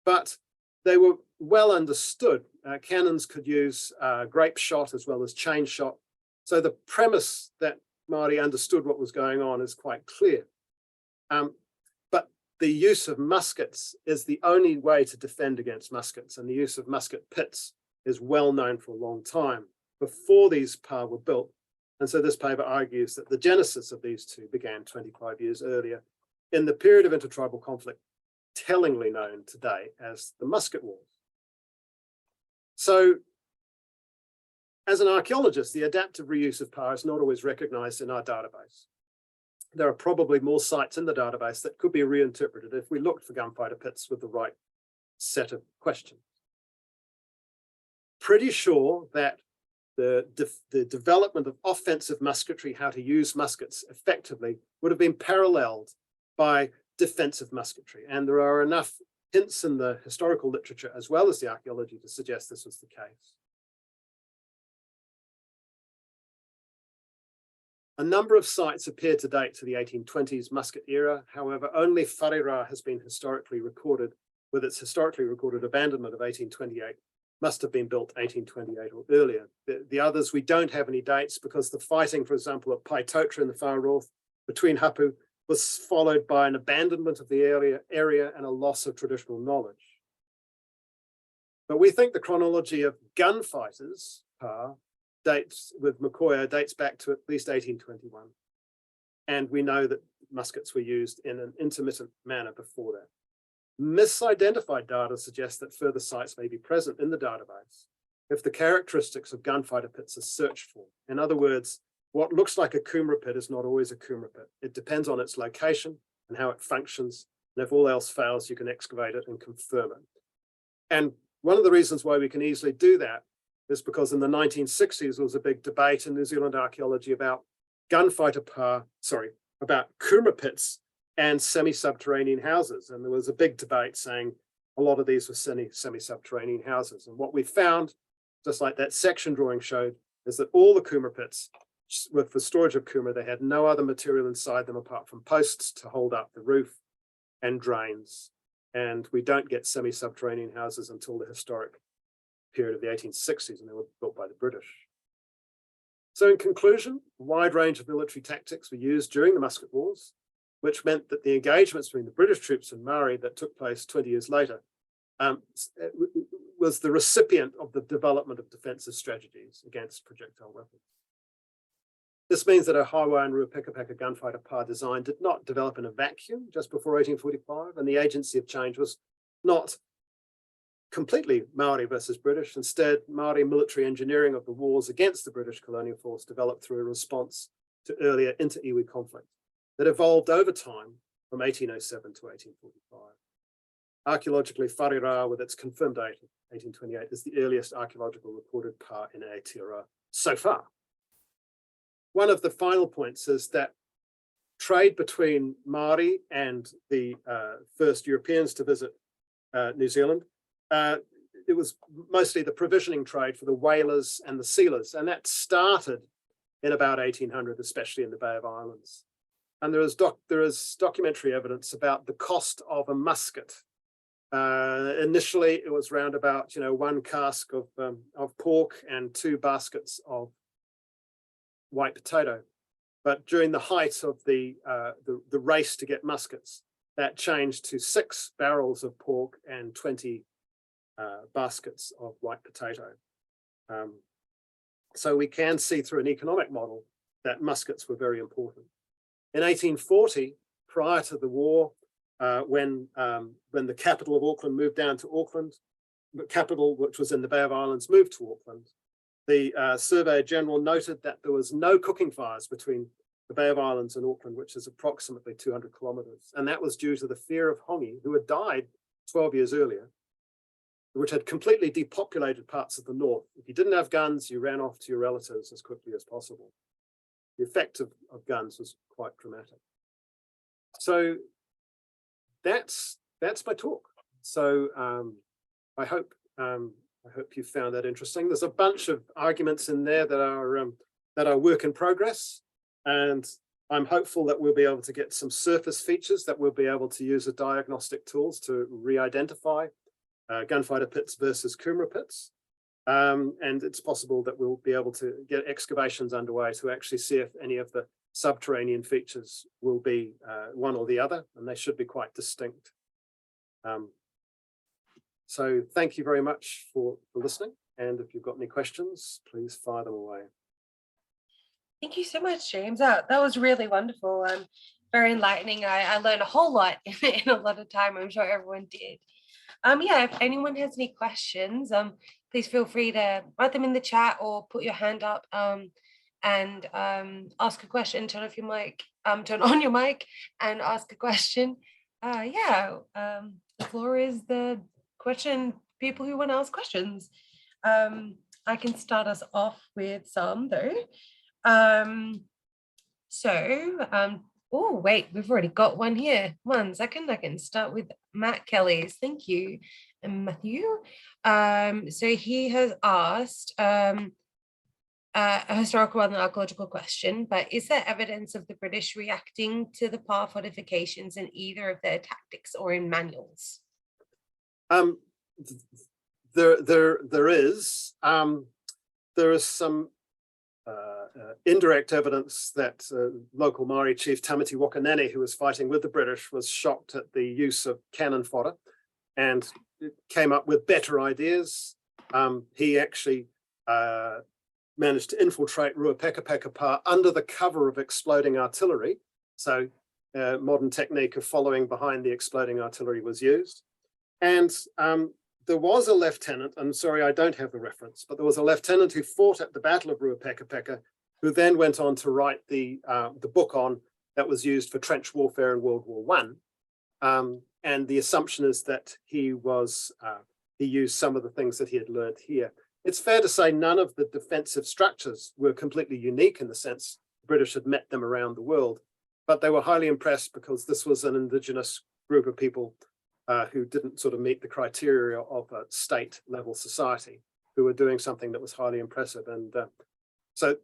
[SPEAKER 2] but they were well understood. Cannons could use grape shot as well as chain shot. So the premise that Māori understood what was going on is quite clear. But the use of muskets is the only way to defend against muskets, and the use of musket pits is well known for a long time before these pa were built. And so this paper argues that the genesis of these two began 25 years earlier in the period of intertribal conflict, tellingly known today as the Musket Wars. So as an archaeologist, the adaptive reuse of pa is not always recognized in our database. There are probably more sites in the database that could be reinterpreted if we looked for gunfighter pits with the right set of questions. Pretty sure that the development of offensive musketry, how to use muskets effectively, would have been paralleled by defensive musketry. And there are enough hints in the historical literature as well as the archaeology to suggest this was the case. A number of sites appear to date to the 1820s musket era. However, only Wharera has been historically recorded, with its historically recorded abandonment of 1828, must have been built 1828 or earlier. The others, we don't have any dates because the fighting, for example, at Paitotra in the far north between hapu was followed by an abandonment of the area and a loss of traditional knowledge. But we think the chronology of gunfighters dates with Mokoia dates back to at least 1821. And we know that muskets were used in an intermittent manner before that. misidentified data suggests that further sites may be present in the database if the characteristics of gunfighter pits are searched for. In other words, what looks like a Coomera pit is not always a Coomera pit. It depends on its location and how it functions. And if all else fails, you can excavate it and confirm it. And one of the reasons why we can easily do that is because in the 1960s, there was a big debate in New Zealand archaeology about about Coomera pits and semi-subterranean houses. And there was a big debate saying a lot of these were semi-subterranean houses. And what we found, just like that section drawing showed, is that all the Coomera pits with the storage of Coomera, they had no other material inside them apart from posts to hold up the roof and drains. And we don't get semi-subterranean houses until the historic period of the 1860s, and they were built by the British. So in conclusion, a wide range of military tactics were used during the Musket Wars, which meant that the engagements between the British troops and Māori that took place 20 years later was the recipient of the development of defensive strategies against projectile weapons. This means that Ohaeawai and Ruapekapeka gunfighter par design did not develop in a vacuum just before 1845, and the agency of change was not completely Māori versus British. Instead, Māori military engineering of the wars against the British colonial force developed through a response to earlier inter-iwi conflict that evolved over time from 1807 to 1845. Archaeologically, Wharira, with its confirmed date of 1828, is the earliest archaeological recorded par in Aotearoa so far. One of the final points is that trade between Māori and the first Europeans to visit New Zealand, it was mostly the provisioning trade for the whalers and the sealers, and that started in about 1800, especially in the Bay of Islands. And there is documentary evidence about the cost of a musket. Initially, it was around about 1 cask of pork and 2 baskets of white potato. But during the height of the race to get muskets, that changed to 6 barrels of pork and 20 baskets of white potato. So we can see through an economic model that muskets were very important. In 1840, prior to the war, when the capital of Auckland moved down to Auckland, the capital, which was in the Bay of Islands, moved to Auckland, the Surveyor General noted that there was no cooking fires between the Bay of Islands and Auckland, which is approximately 200 kilometres. And that was due to the fear of Hongi, who had died 12 years earlier, which had completely depopulated parts of the north. If you didn't have guns, you ran off to your relatives as quickly as possible. The effect of guns was quite dramatic. So that's my talk. So I hope you found that interesting. There's a bunch of arguments in there that are work in progress, and I'm hopeful that we'll be able to get some surface features that we'll be able to use as diagnostic tools to re-identify gunfighter pits versus Coomera pits. And it's possible that we'll be able to get excavations underway to actually see if any of the subterranean features will be one or the other, and they should be quite distinct. So thank you very much for listening. And if you've got any questions, please fire them away.
[SPEAKER 1] Thank you so much, James. That was really wonderful. Very enlightening. I learned a whole lot in a lot of time. I'm sure everyone did. Yeah, if anyone has any questions, please feel free to write them in the chat or put your hand up and ask a question. Turn on your mic and ask a question. The floor is the question, people who want to ask questions. I can start us off with some though. Oh, wait, we've already got one here. 1 second, I can start with Matt Kelly's. Thank you, Matthew. So he has asked a historical and archaeological question, but is there evidence of the British reacting to the par fortifications in either of their tactics or in manuals?
[SPEAKER 2] There is some indirect evidence that local Māori chief Tamati Wakanani, who was fighting with the British, was shocked at the use of cannon fodder and came up with better ideas. He actually managed to infiltrate Ruapekapeka par under the cover of exploding artillery. So modern technique of following behind the exploding artillery was used. And there was a lieutenant, I'm sorry, I don't have the reference, but there was a lieutenant who fought at the Battle of Ruapekapeka, who then went on to write the book on that was used for trench warfare in World War I. And the assumption is that he used some of the things that he had learned here. It's fair to say none of the defensive structures were completely unique in the sense the British had met them around the world, but they were highly impressed because this was an indigenous group of people who didn't sort of meet the criteria of a state level society, who were doing something that was highly impressive. And so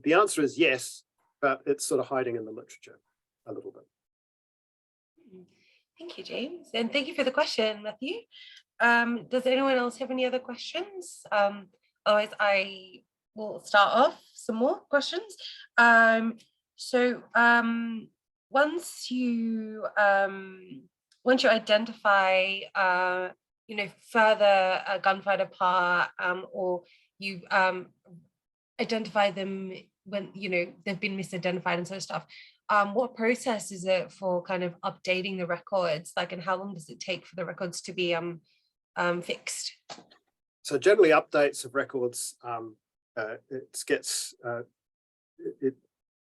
[SPEAKER 2] the answer is yes, but it's sort of hiding in the literature a little bit.
[SPEAKER 1] Thank you, James. And thank you for the question, Matthew. Does anyone else have any other questions? Otherwise, I will start off some more questions. Once you identify, further gunfighter pa, or you identify them when, they've been misidentified and sort of stuff, what process is it for kind of updating the records? Like, and how long does it take for the records to be fixed?
[SPEAKER 2] So generally updates of records, it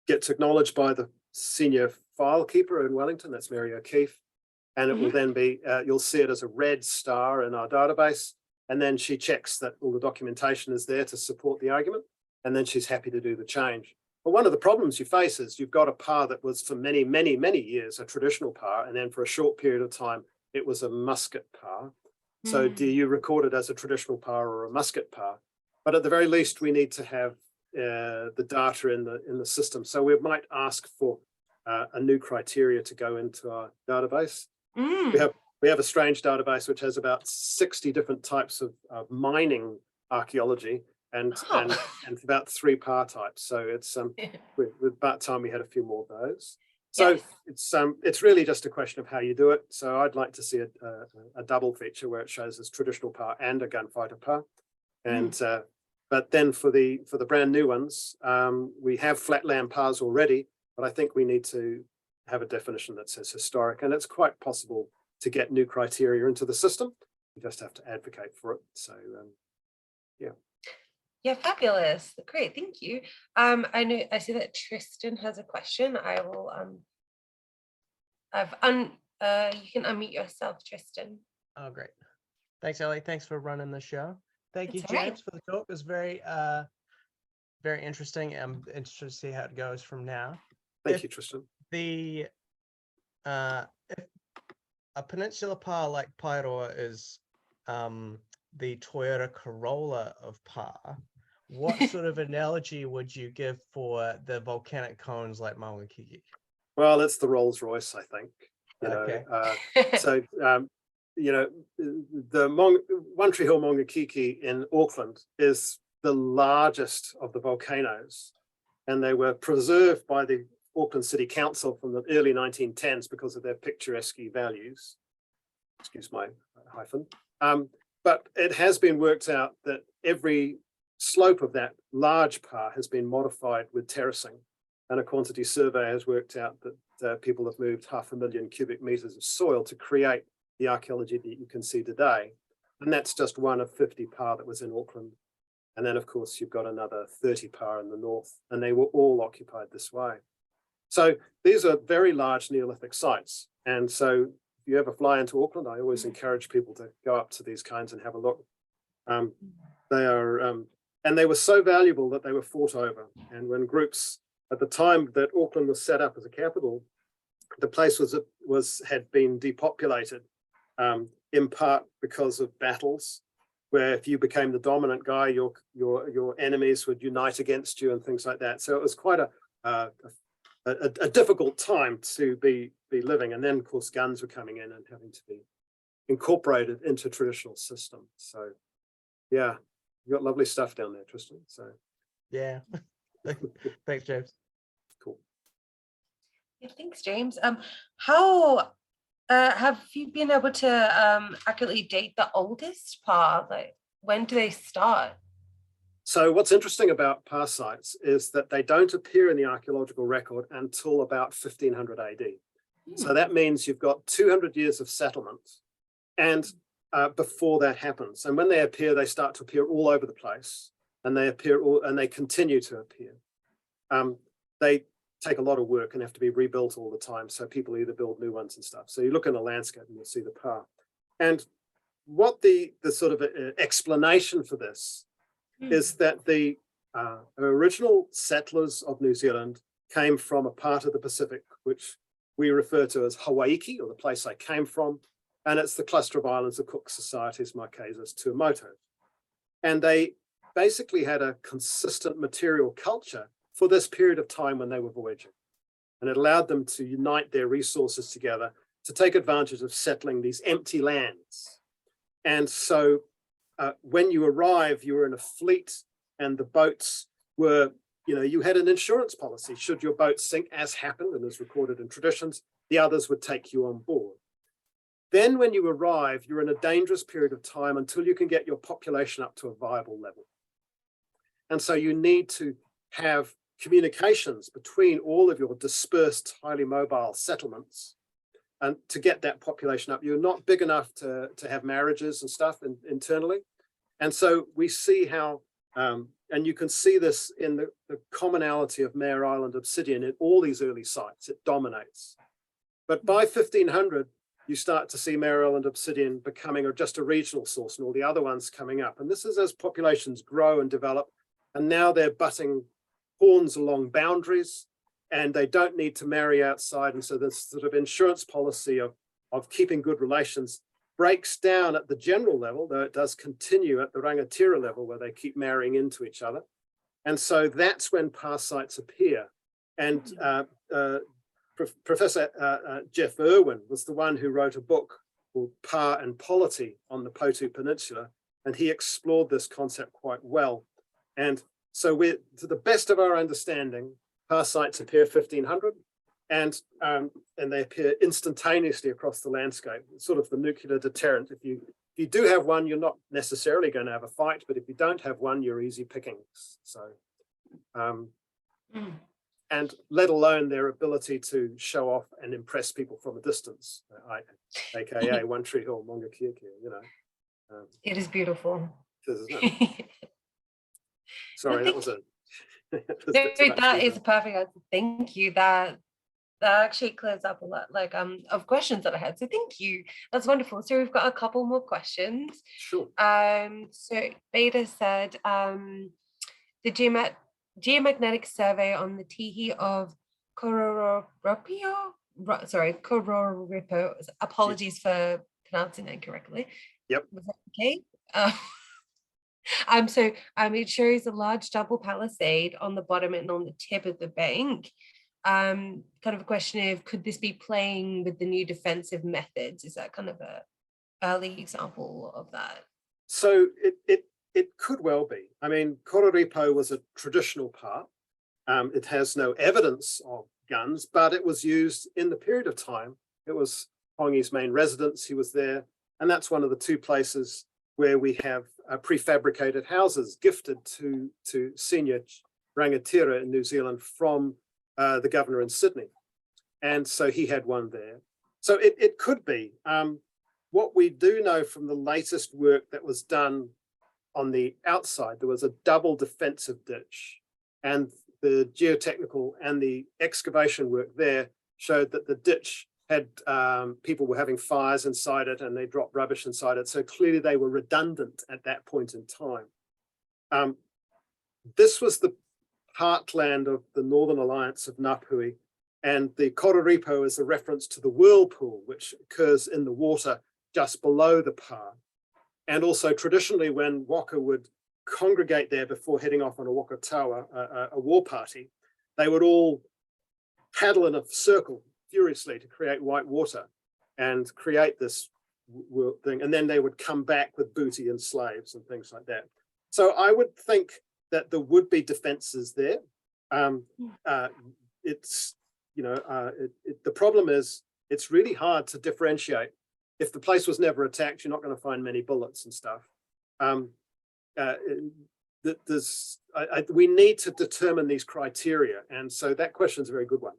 [SPEAKER 2] gets acknowledged by the senior file keeper in Wellington, that's Mary O'Keefe, and it will then be, you'll see it as a red star in our database, and then she checks that all the documentation is there to support the argument, and then she's happy to do the change. But one of the problems you face is you've got a pa that was for many, many, many years a traditional pa, and then for a short period of time it was a musket pa. So do you record it as a traditional pa or a musket pa? But at the very least, we need to have the data in the system. So we might ask for a new criteria to go into our database. We have a strange database which has about 60 different types of mining archaeology and about 3 pa types. So it's with about time we had a few more of those. So yes. It's really just a question of how you do it. So I'd like to see a double feature where it shows as traditional pa and a gunfighter pa. And but then for the brand new ones, we have flatland pas already, but I think we need to have a definition that says historic, and it's quite possible to get new criteria into the system. You just have to advocate for it. So yeah.
[SPEAKER 1] Yeah, fabulous. Great, thank you. I see that Tristan has a question. I will you can unmute yourself, Tristan.
[SPEAKER 3] Oh, great. Thanks, Ellie. Thanks for running the show. Thank you,
[SPEAKER 1] That's
[SPEAKER 3] James, for the talk. It was very interesting. I'm interested to see how it goes from now.
[SPEAKER 2] Thank you, Tristan.
[SPEAKER 3] If a peninsula pa like Paeroa is the Toyota Corolla of pa, what sort of analogy would you give for the volcanic cones like Maunga Kiki?
[SPEAKER 2] Well, it's the Rolls Royce, I think. The One Tree Hill Maunga Kiki in Auckland is the largest of the volcanoes, and they were preserved by the Auckland City Council from the early 1910s because of their picturesque values. Excuse my hyphen. But it has been worked out that every slope of that large pa has been modified with terracing, and a quantity survey has worked out that people have moved 500,000 cubic meters of soil to create the archaeology that you can see today. And that's just one of 50 pa that was in Auckland. And then, of course, you've got another 30 pa in the north, and they were all occupied this way. So these are very large Neolithic sites. And so if you ever fly into Auckland, I always encourage people to go up to these kinds and have a look. They are, and they were so valuable that they were fought over. And when groups, at the time that Auckland was set up as a capital, the place had been depopulated, in part because of battles, where if you became the dominant guy, your enemies would unite against you and things like that. So it was quite a difficult time to be living. And then, of course, guns were coming in and having to be incorporated into traditional system. So yeah, you got lovely stuff down there, Tristan. So
[SPEAKER 3] yeah. Thanks, James.
[SPEAKER 2] Cool.
[SPEAKER 1] Yeah, thanks, James. How have you been able to accurately date the oldest pa? Like, when do they start?
[SPEAKER 2] So what's interesting about pa sites is that they don't appear in the archaeological record until about 1500 AD. So that means you've got 200 years of settlement And before that happens, and when they appear, they start to appear all over the place, and they continue to appear. They take a lot of work and have to be rebuilt all the time. So people either build new ones and stuff. So you look in a landscape and you'll see the pa. And what the sort of explanation for this is that the original settlers of New Zealand came from a part of the Pacific, which we refer to as Hawaii, or the place I came from. And it's the cluster of islands of Cook Societies, Marquesas, Tuamotu. And they basically had a consistent material culture for this period of time when they were voyaging. And it allowed them to unite their resources together to take advantage of settling these empty lands. And so when you arrive, you were in a fleet, and the boats were, you had an insurance policy. Should your boat sink, as happened and is recorded in traditions, the others would take you on board. Then when you arrive, you're in a dangerous period of time until you can get your population up to a viable level. And so you need to have communications between all of your dispersed, highly mobile settlements, and to get that population up. You're not big enough to have marriages and stuff internally. And so we see how, and you can see this in the commonality of Mare Island obsidian in all these early sites. It dominates. But by 1500, you start to see Mare Island obsidian becoming just a regional source, and all the other ones coming up. And this is as populations grow and develop, and now they're butting horns along boundaries, and they don't need to marry outside. And so this sort of insurance policy of keeping good relations breaks down at the general level, though it does continue at the Rangatira level, where they keep marrying into each other. And so that's when pa sites appear. And Professor Jeff Irwin was the one who wrote a book called Pa and Polity on the Potu Peninsula, and he explored this concept quite well. And so we're, to the best of our understanding, pa sites appear 1500, and they appear instantaneously across the landscape. It's sort of the nuclear deterrent. If you do have one, you're not necessarily going to have a fight, but if you don't have one, you're easy pickings. So. And let alone their ability to show off and impress people from a distance, aka One Tree Hill, Maunga Kia.
[SPEAKER 1] It is beautiful.
[SPEAKER 2] Isn't it? Sorry, that was a.
[SPEAKER 1] That is a perfect answer. Thank you. That actually clears up a lot, of questions that I had. So thank you. That's wonderful. So we've got a couple more questions.
[SPEAKER 2] Sure.
[SPEAKER 1] So Beta said, the geomagnetic survey on the Tihi of Kororopo. Apologies for pronouncing that incorrectly.
[SPEAKER 2] Yep.
[SPEAKER 1] Was that okay? So it shows a large double palisade on the bottom and on the tip of the bank. Kind of a question of, could this be playing with the new defensive methods? Is that kind of a early example of that?
[SPEAKER 2] So it could well be. I mean, Kororipo was a traditional pa. It has no evidence of guns, but it was used in the period of time. It was Hongi's main residence. He was there. And that's one of the two places where we have prefabricated houses gifted to senior Rangatira in New Zealand from the governor in Sydney. And so he had one there. So it could be. What we do know from the latest work that was done on the outside, there was a double defensive ditch, and the geotechnical and the excavation work there showed that the ditch had people were having fires inside it, and they dropped rubbish inside it. So clearly they were redundant at that point in time. This was the heartland of the Northern Alliance of Ngapuhi, and the Kororipo is a reference to the whirlpool, which occurs in the water just below the pa. And also traditionally, when waka would congregate there before heading off on a waka tawa, a war party, they would all paddle in a circle furiously to create white water and create this thing. And then they would come back with booty and slaves and things like that. So I would think that there would be defenses there. It's, the problem is it's really hard to differentiate. If the place was never attacked, you're not going to find many bullets and stuff. We need to determine these criteria. And so that question is a very good one.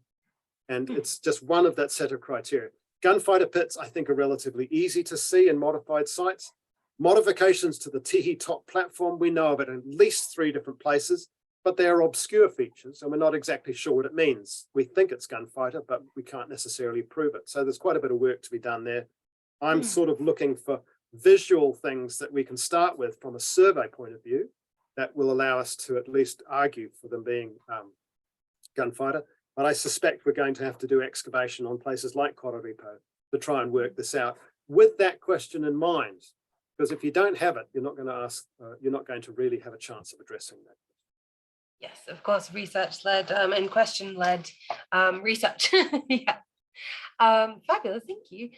[SPEAKER 2] And it's just one of that set of criteria. Gunfighter pits, I think, are relatively easy to see in modified sites. Modifications to the Tihi top platform, we know of it in at least 3 different places, but they are obscure features and we're not exactly sure what it means. We think it's gunfighter, but we can't necessarily prove it. So there's quite a bit of work to be done there. I'm sort of looking for visual things that we can start with from a survey point of view that will allow us to at least argue for them being gunfighter. But I suspect we're going to have to do excavation on places like Kororipo to try and work this out with that question in mind. Because if you don't have it, you're not going to ask, you're not going to really have a chance of addressing that.
[SPEAKER 1] Yes, of course, research-led and question-led research. Yeah. Fabulous, thank you.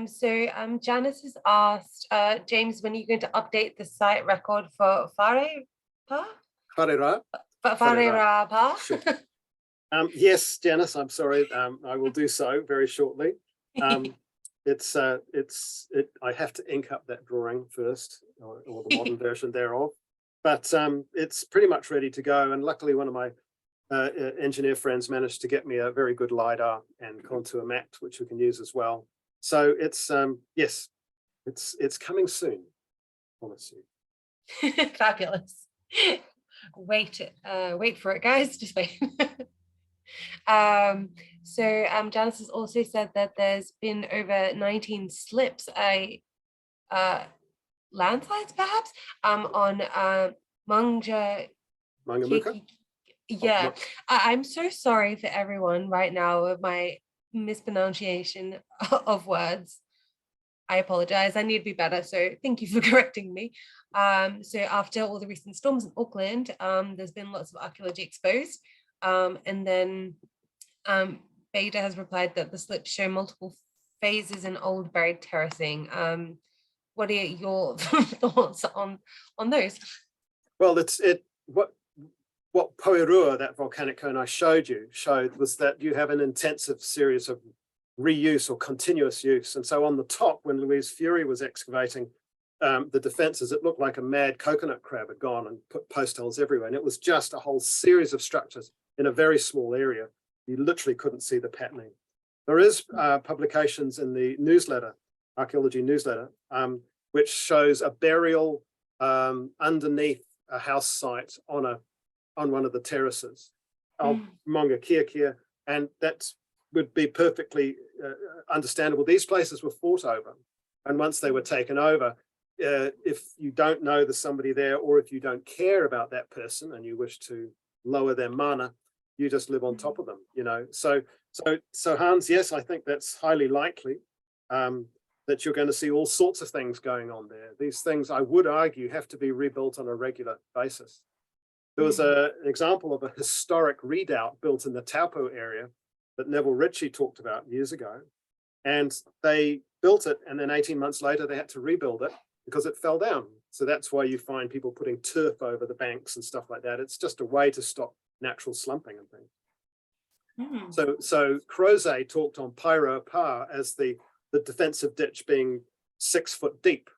[SPEAKER 1] So Janice has asked, James, when are you going to update the site record for Wharepa? Wharepa.
[SPEAKER 2] Sure. Yes, Janice, I'm sorry. I will do so very shortly. I have to ink up that drawing first, or the modern version thereof. But it's pretty much ready to go. And luckily, one of my engineer friends managed to get me a very good LiDAR and contour map, which we can use as well. So it's, yes, it's coming soon, promise you.
[SPEAKER 1] Fabulous. Wait for it, guys. Just wait. So Janice has also said that there's been over 19 slips, landslides perhaps, on
[SPEAKER 2] Mangamuka?
[SPEAKER 1] Yeah, I'm so sorry for everyone right now of my mispronunciation of words. I apologize. I need to be better. So thank you for correcting me. So after all the recent storms in Auckland, there's been lots of archaeology exposed. And then Beta has replied that the slips show multiple phases in old buried terracing. What are your thoughts on those?
[SPEAKER 2] Well, what Pouhere, that volcanic cone I showed was that you have an intensive series of reuse or continuous use. And so on the top, when Louise Fury was excavating the defenses, it looked like a mad coconut crab had gone and put post holes everywhere. And it was just a whole series of structures in a very small area. You literally couldn't see the patterning. There is publications in the newsletter, archaeology newsletter, which shows a burial underneath a house site on one of the terraces of Maunga Kia, and that would be perfectly understandable. These places were fought over, and once they were taken over, if you don't know there's somebody there, or if you don't care about that person and you wish to lower their mana, you just live on top of them, you know. So Hans, yes, I think that's highly likely that you're going to see all sorts of things going on there. These things, I would argue, have to be rebuilt on a regular basis. There was an example of a historic redoubt built in the Taupo area that Neville Ritchie talked about years ago. And they built it, and then 18 months later, they had to rebuild it because it fell down. So that's why you find people putting turf over the banks and stuff like that. It's just a way to stop natural slumping and things. So Croze talked on Pyro Pa as the defensive ditch being 6 foot deep.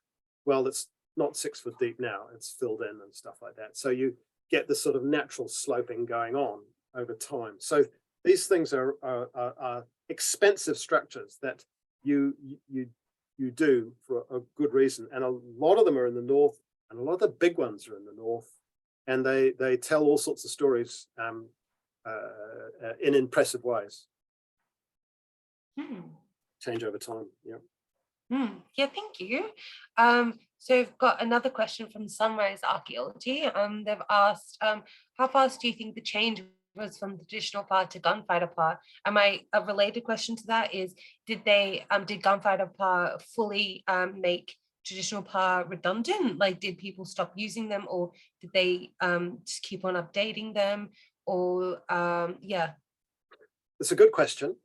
[SPEAKER 2] Well, it's not 6 foot deep now, it's filled in and stuff like that. So you get this sort of natural sloping going on over time. So these things are expensive structures that you do for a good reason. And a lot of them are in the north, and a lot of the big ones are in the north. And they tell all sorts of stories in impressive ways. Change over time, yeah.
[SPEAKER 1] Yeah, thank you. So we've got another question from Sunrise Archaeology. They've asked, how fast do you think the change was from the traditional pa to gunfighter pa? And a related question to that is, did gunfighter pa fully make traditional pa redundant? Like, did people stop using them, or did they just keep on updating them? Or yeah.
[SPEAKER 2] It's a good question.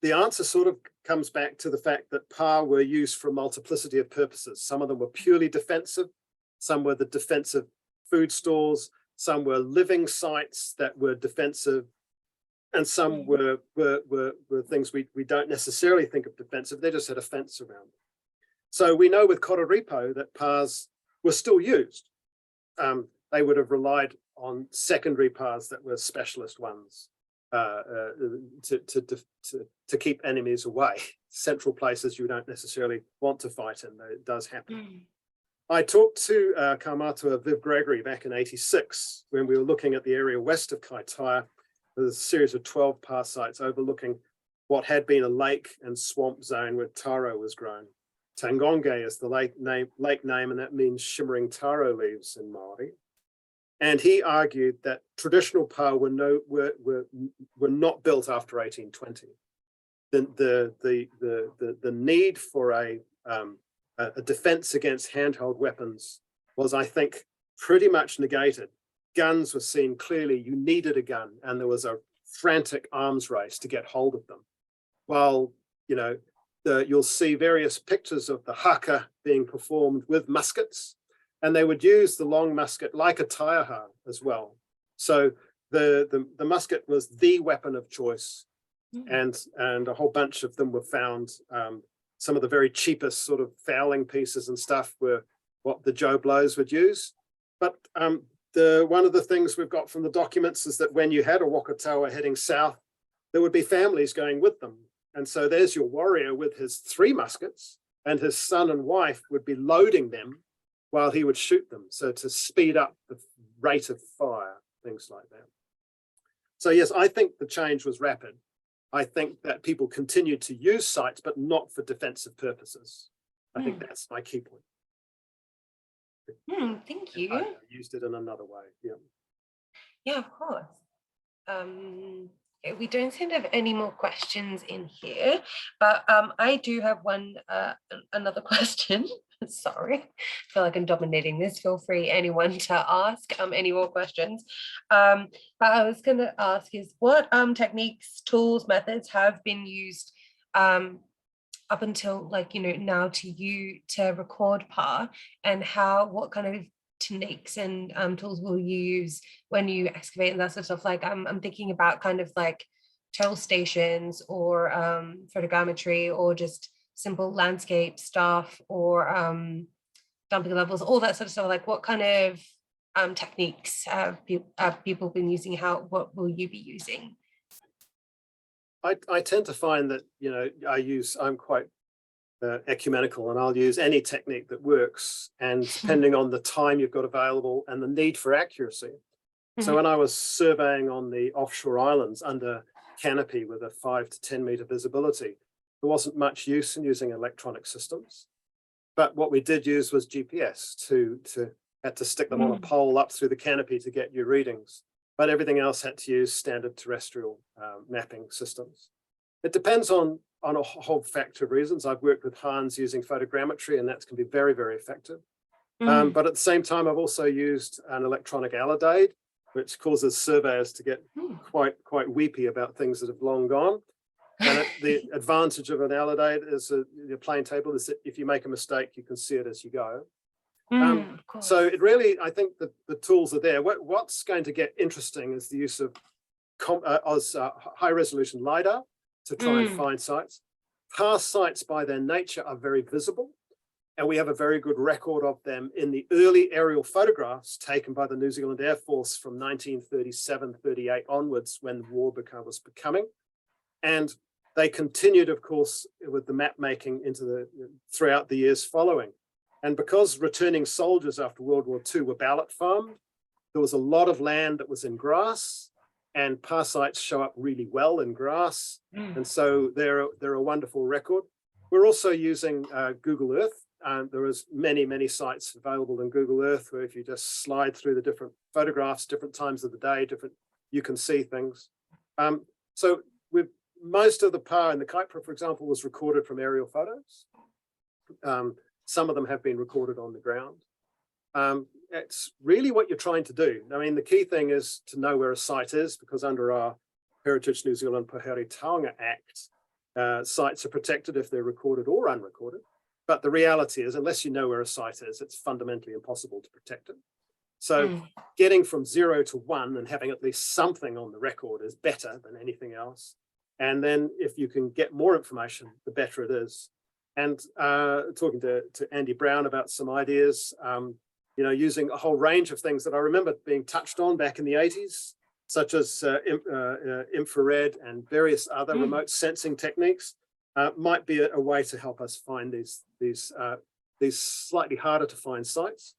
[SPEAKER 2] The answer sort of comes back to the fact that pa were used for a multiplicity of purposes. Some of them were purely defensive, some were the defensive food stores, some were living sites that were defensive, and some were things we don't necessarily think of defensive. They just had a fence around them. So we know with Kororipo that pas were still used. They would have relied on secondary pas that were specialist ones. to keep enemies away. Central places you don't necessarily want to fight in, though it does happen. I talked to Kaumatua Viv Gregory back in '86 when we were looking at the area west of Kaitaia. There's a series of 12 past sites overlooking what had been a lake and swamp zone where taro was grown. Tangonge is the lake name, and that means shimmering taro leaves in Māori. And he argued that traditional pā were not built after 1820. The need for a defense against handheld weapons was, I think, pretty much negated. Guns were seen clearly. You needed a gun, and there was a frantic arms race to get hold of them. While, you know, you'll see various pictures of the haka being performed with muskets, and they would use the long musket like a taiaha as well. So the musket was the weapon of choice, and a whole bunch of them were found. Some of the very cheapest sort of fowling pieces and stuff were what the Joe Blows would use. But one of the things we've got from the documents is that when you had a Wakatawa heading south, there would be families going with them. And so there's your warrior with his 3 muskets, and his son and wife would be loading them while he would shoot them. So to speed up the rate of fire, things like that. So yes, I think the change was rapid. I think that people continued to use sites, but not for defensive purposes. I think that's my key point.
[SPEAKER 1] Thank you.
[SPEAKER 2] I used it in another way. Yeah.
[SPEAKER 1] Yeah, of course. We don't seem to have any more questions in here, but I do have another question. Sorry, I feel like I'm dominating this. Feel free, anyone, to ask any more questions. But I was going to ask is what techniques, tools, methods have been used up until, like, you know, now to record pā, and what kind of techniques and tools will you use when you excavate and that sort of stuff? Like I'm thinking about kind of like toll stations or photogrammetry, or just simple landscape stuff, or dumping levels, all that sort of stuff. Like what kind of techniques have people been using? What will you be using?
[SPEAKER 2] I tend to find that, you know, I'm quite ecumenical, and I'll use any technique that works, and depending on the time you've got available and the need for accuracy. So when I was surveying on the offshore islands under canopy with a 5 to 10 meter visibility, there wasn't much use in using electronic systems. But what we did use was GPS had to stick them on a pole up through the canopy to get your readings. But everything else had to use standard terrestrial mapping systems. It depends on a whole factor of reasons. I've worked with Hans using photogrammetry, and that can be very, very effective. But at the same time, I've also used an electronic alidade, which causes surveyors to get quite weepy about things that have long gone. And the advantage of an alidade is the plane table is that if you make a mistake, you can see it as you go. So it really, I think that the tools are there. What's going to get interesting is the use of high resolution LiDAR to try and find sites. Past sites by their nature are very visible, and we have a very good record of them in the early aerial photographs taken by the New Zealand Air Force from 1937-38 onwards, when the war was becoming. And they continued, of course, with the map making throughout the years following. And because returning soldiers after World War II were ballot farmed, there was a lot of land that was in grass, and past sites show up really well in grass. And so they're a wonderful record. We're also using Google Earth. There is many sites available in Google Earth where if you just slide through the different photographs, different times of the day, you can see things. So with most of the pā in the Kaipara, for example, was recorded from aerial photos. Some of them have been recorded on the ground. It's really what you're trying to do. I mean, the key thing is to know where a site is, because under our Heritage New Zealand Pouhere Taonga Act, sites are protected if they're recorded or unrecorded. But the reality is, unless you know where a site is, it's fundamentally impossible to protect it. So getting from 0 to 1 and having at least something on the record is better than anything else. And then if you can get more information, the better it is. And talking to Andy Brown about some ideas, using a whole range of things that I remember being touched on back in the 80s. such as infrared and various other remote sensing techniques, might be a way to help us find these slightly harder to find sites.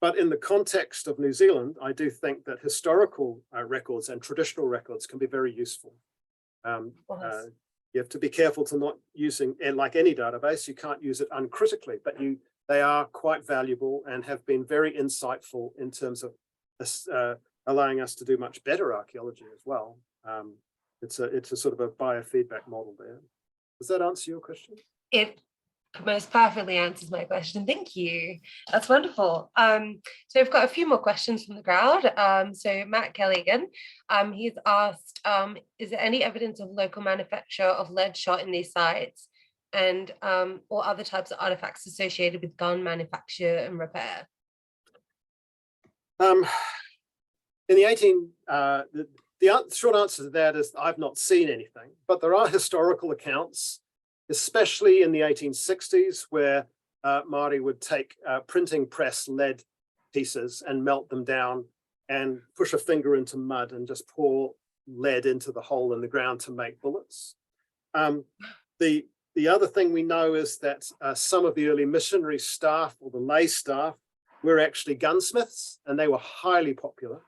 [SPEAKER 2] But in the context of New Zealand, I do think that historical records and traditional records can be very useful. You have to be careful to not using, and like any database, you can't use it uncritically, but they are quite valuable and have been very insightful in terms of allowing us to do much better archaeology as well. It's a sort of a biofeedback model there. Does that answer your question?
[SPEAKER 1] It most perfectly answers my question. Thank you. That's wonderful. So I've got a few more questions from the crowd. So Matt Kelly again, he's asked, is there any evidence of local manufacture of lead shot in these sites and or other types of artifacts associated with gun manufacture and repair?
[SPEAKER 2] In the short answer to that is I've not seen anything, but there are historical accounts, especially in the 1860s, where Māori would take printing press lead pieces and melt them down and push a finger into mud and just pour lead into the hole in the ground to make bullets. The other thing we know is that some of the early missionary staff or the lay staff were actually gunsmiths, and they were highly popular.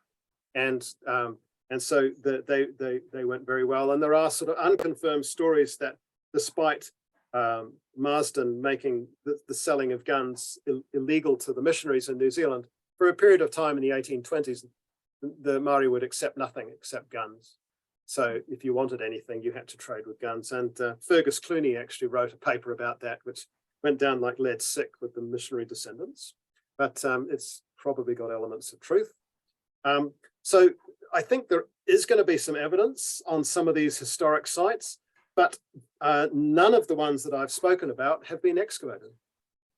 [SPEAKER 2] And so they went very well. And there are sort of unconfirmed stories that despite Marsden making the selling of guns illegal to the missionaries in New Zealand, for a period of time in the 1820s, the Māori would accept nothing except guns. So if you wanted anything, you had to trade with guns. And Fergus Clooney actually wrote a paper about that, which went down like lead sick with the missionary descendants. But it's probably got elements of truth. So I think there is going to be some evidence on some of these historic sites, but none of the ones that I've spoken about have been excavated.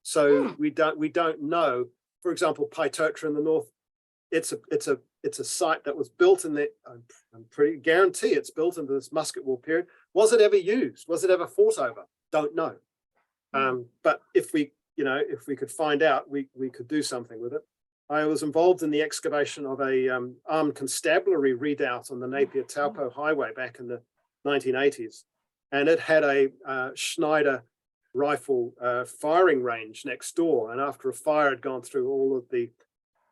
[SPEAKER 2] So we don't know. For example, Paitotra in the north, it's a site that was built in the, I'm pretty guarantee it's built into this Musket War period. Was it ever used? Was it ever fought over? Don't know. But if we could find out, we could do something with it. I was involved in the excavation of a armed constabulary redoubt on the Napier-Taupo highway back in the 1980s. And it had a Schneider rifle firing range next door. And after a fire had gone through, all of the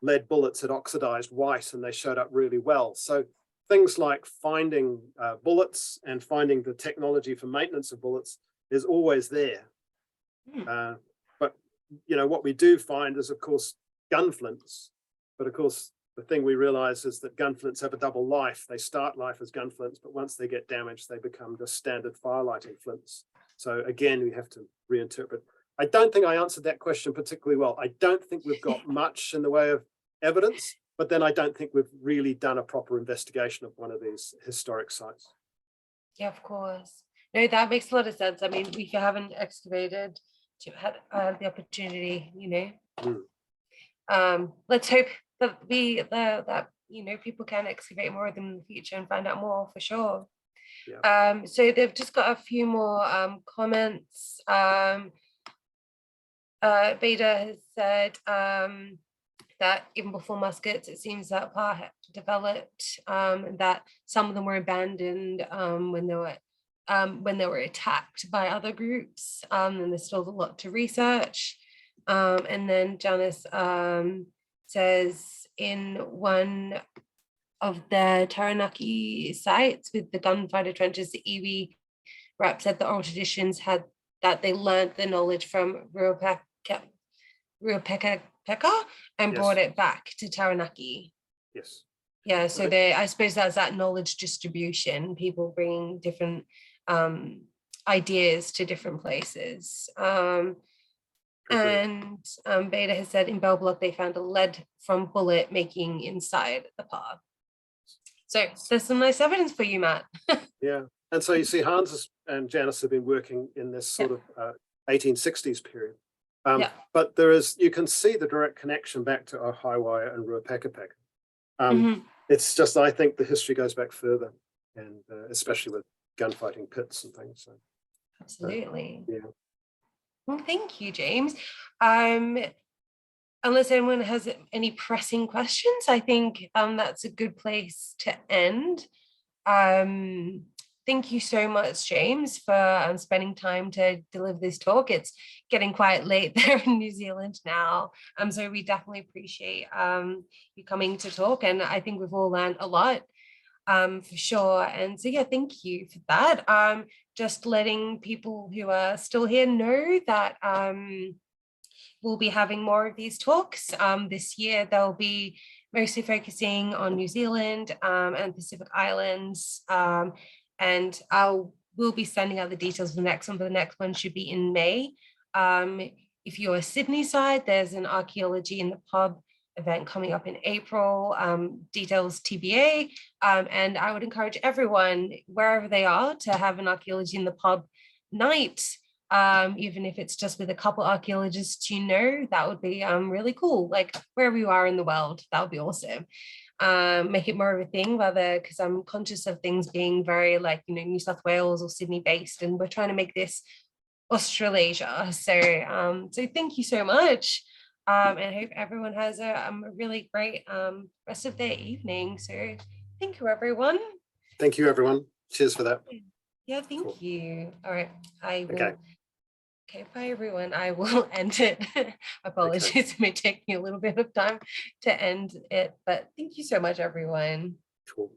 [SPEAKER 2] lead bullets had oxidized white and they showed up really well. So things like finding bullets and finding the technology for maintenance of bullets is always there. But what we do find is, of course, gun flints. But of course, the thing we realize is that gun flints have a double life. They start life as gun flints, but once they get damaged, they become just standard firelighting flints. So again, we have to reinterpret. I don't think I answered that question particularly well. I don't think we've got much in the way of evidence, but then I don't think we've really done a proper investigation of one of these historic sites.
[SPEAKER 1] Yeah, of course. No, that makes a lot of sense. I mean, if you haven't excavated, you had the opportunity, let's hope that people can excavate more of them in the future and find out more for sure. Yeah. So they've just got a few more comments. Beta has said that even before muskets, it seems that PAR had developed, that some of them were abandoned when they were attacked by other groups, and there's still a lot to research. And then Janice says in one of the Taranaki sites with the gunfighter trenches, the iwi rep said the oral traditions had that they learned the knowledge from Ruapekapeka and brought it back to Taranaki.
[SPEAKER 2] Yes.
[SPEAKER 1] Yeah, so I suppose that's that knowledge distribution, people bringing different ideas to different places. And Beta has said in Bell Block they found a lead from bullet making inside the PAR. So there's some nice evidence for you, Matt.
[SPEAKER 2] Yeah, and so you see Hans and Janice have been working in this sort of 1860s period. But you can see the direct connection back to Ohaeawai and Ruapekapeka. It's just, I think the history goes back further, and especially with gunfighting pits and things. So,
[SPEAKER 1] absolutely.
[SPEAKER 2] Yeah.
[SPEAKER 1] Well, thank you, James. unless anyone has any pressing questions, I think that's a good place to end. Thank you so much, James, for spending time to deliver this talk. It's getting quite late there in New Zealand now. So we definitely appreciate you coming to talk, and I think we've all learned a lot for sure. And so, yeah, thank you for that. Just letting people who are still here know that we'll be having more of these talks. This year, they'll be mostly focusing on New Zealand and Pacific Islands. And we'll be sending out the details of the next one, but the next one should be in May. If you're Sydney side, there's an archaeology in the pub event coming up in April, details TBA. And I would encourage everyone, wherever they are, to have an archaeology in the pub night. Even if it's just with a couple archaeologists, that would be really cool. Like wherever you are in the world, that would be awesome. Make it more of a thing, rather, because I'm conscious of things being very like, New South Wales or Sydney based, and we're trying to make this Australasia. So thank you so much. And I hope everyone has a really great rest of their evening. So thank you, everyone.
[SPEAKER 2] Thank you, everyone. Cheers for that.
[SPEAKER 1] Yeah, thank you. All right, I will.
[SPEAKER 2] Okay.
[SPEAKER 1] Okay, bye, everyone. I will end it. Apologies, okay. It may take me a little bit of time to end it, but thank you so much, everyone.
[SPEAKER 2] Cool.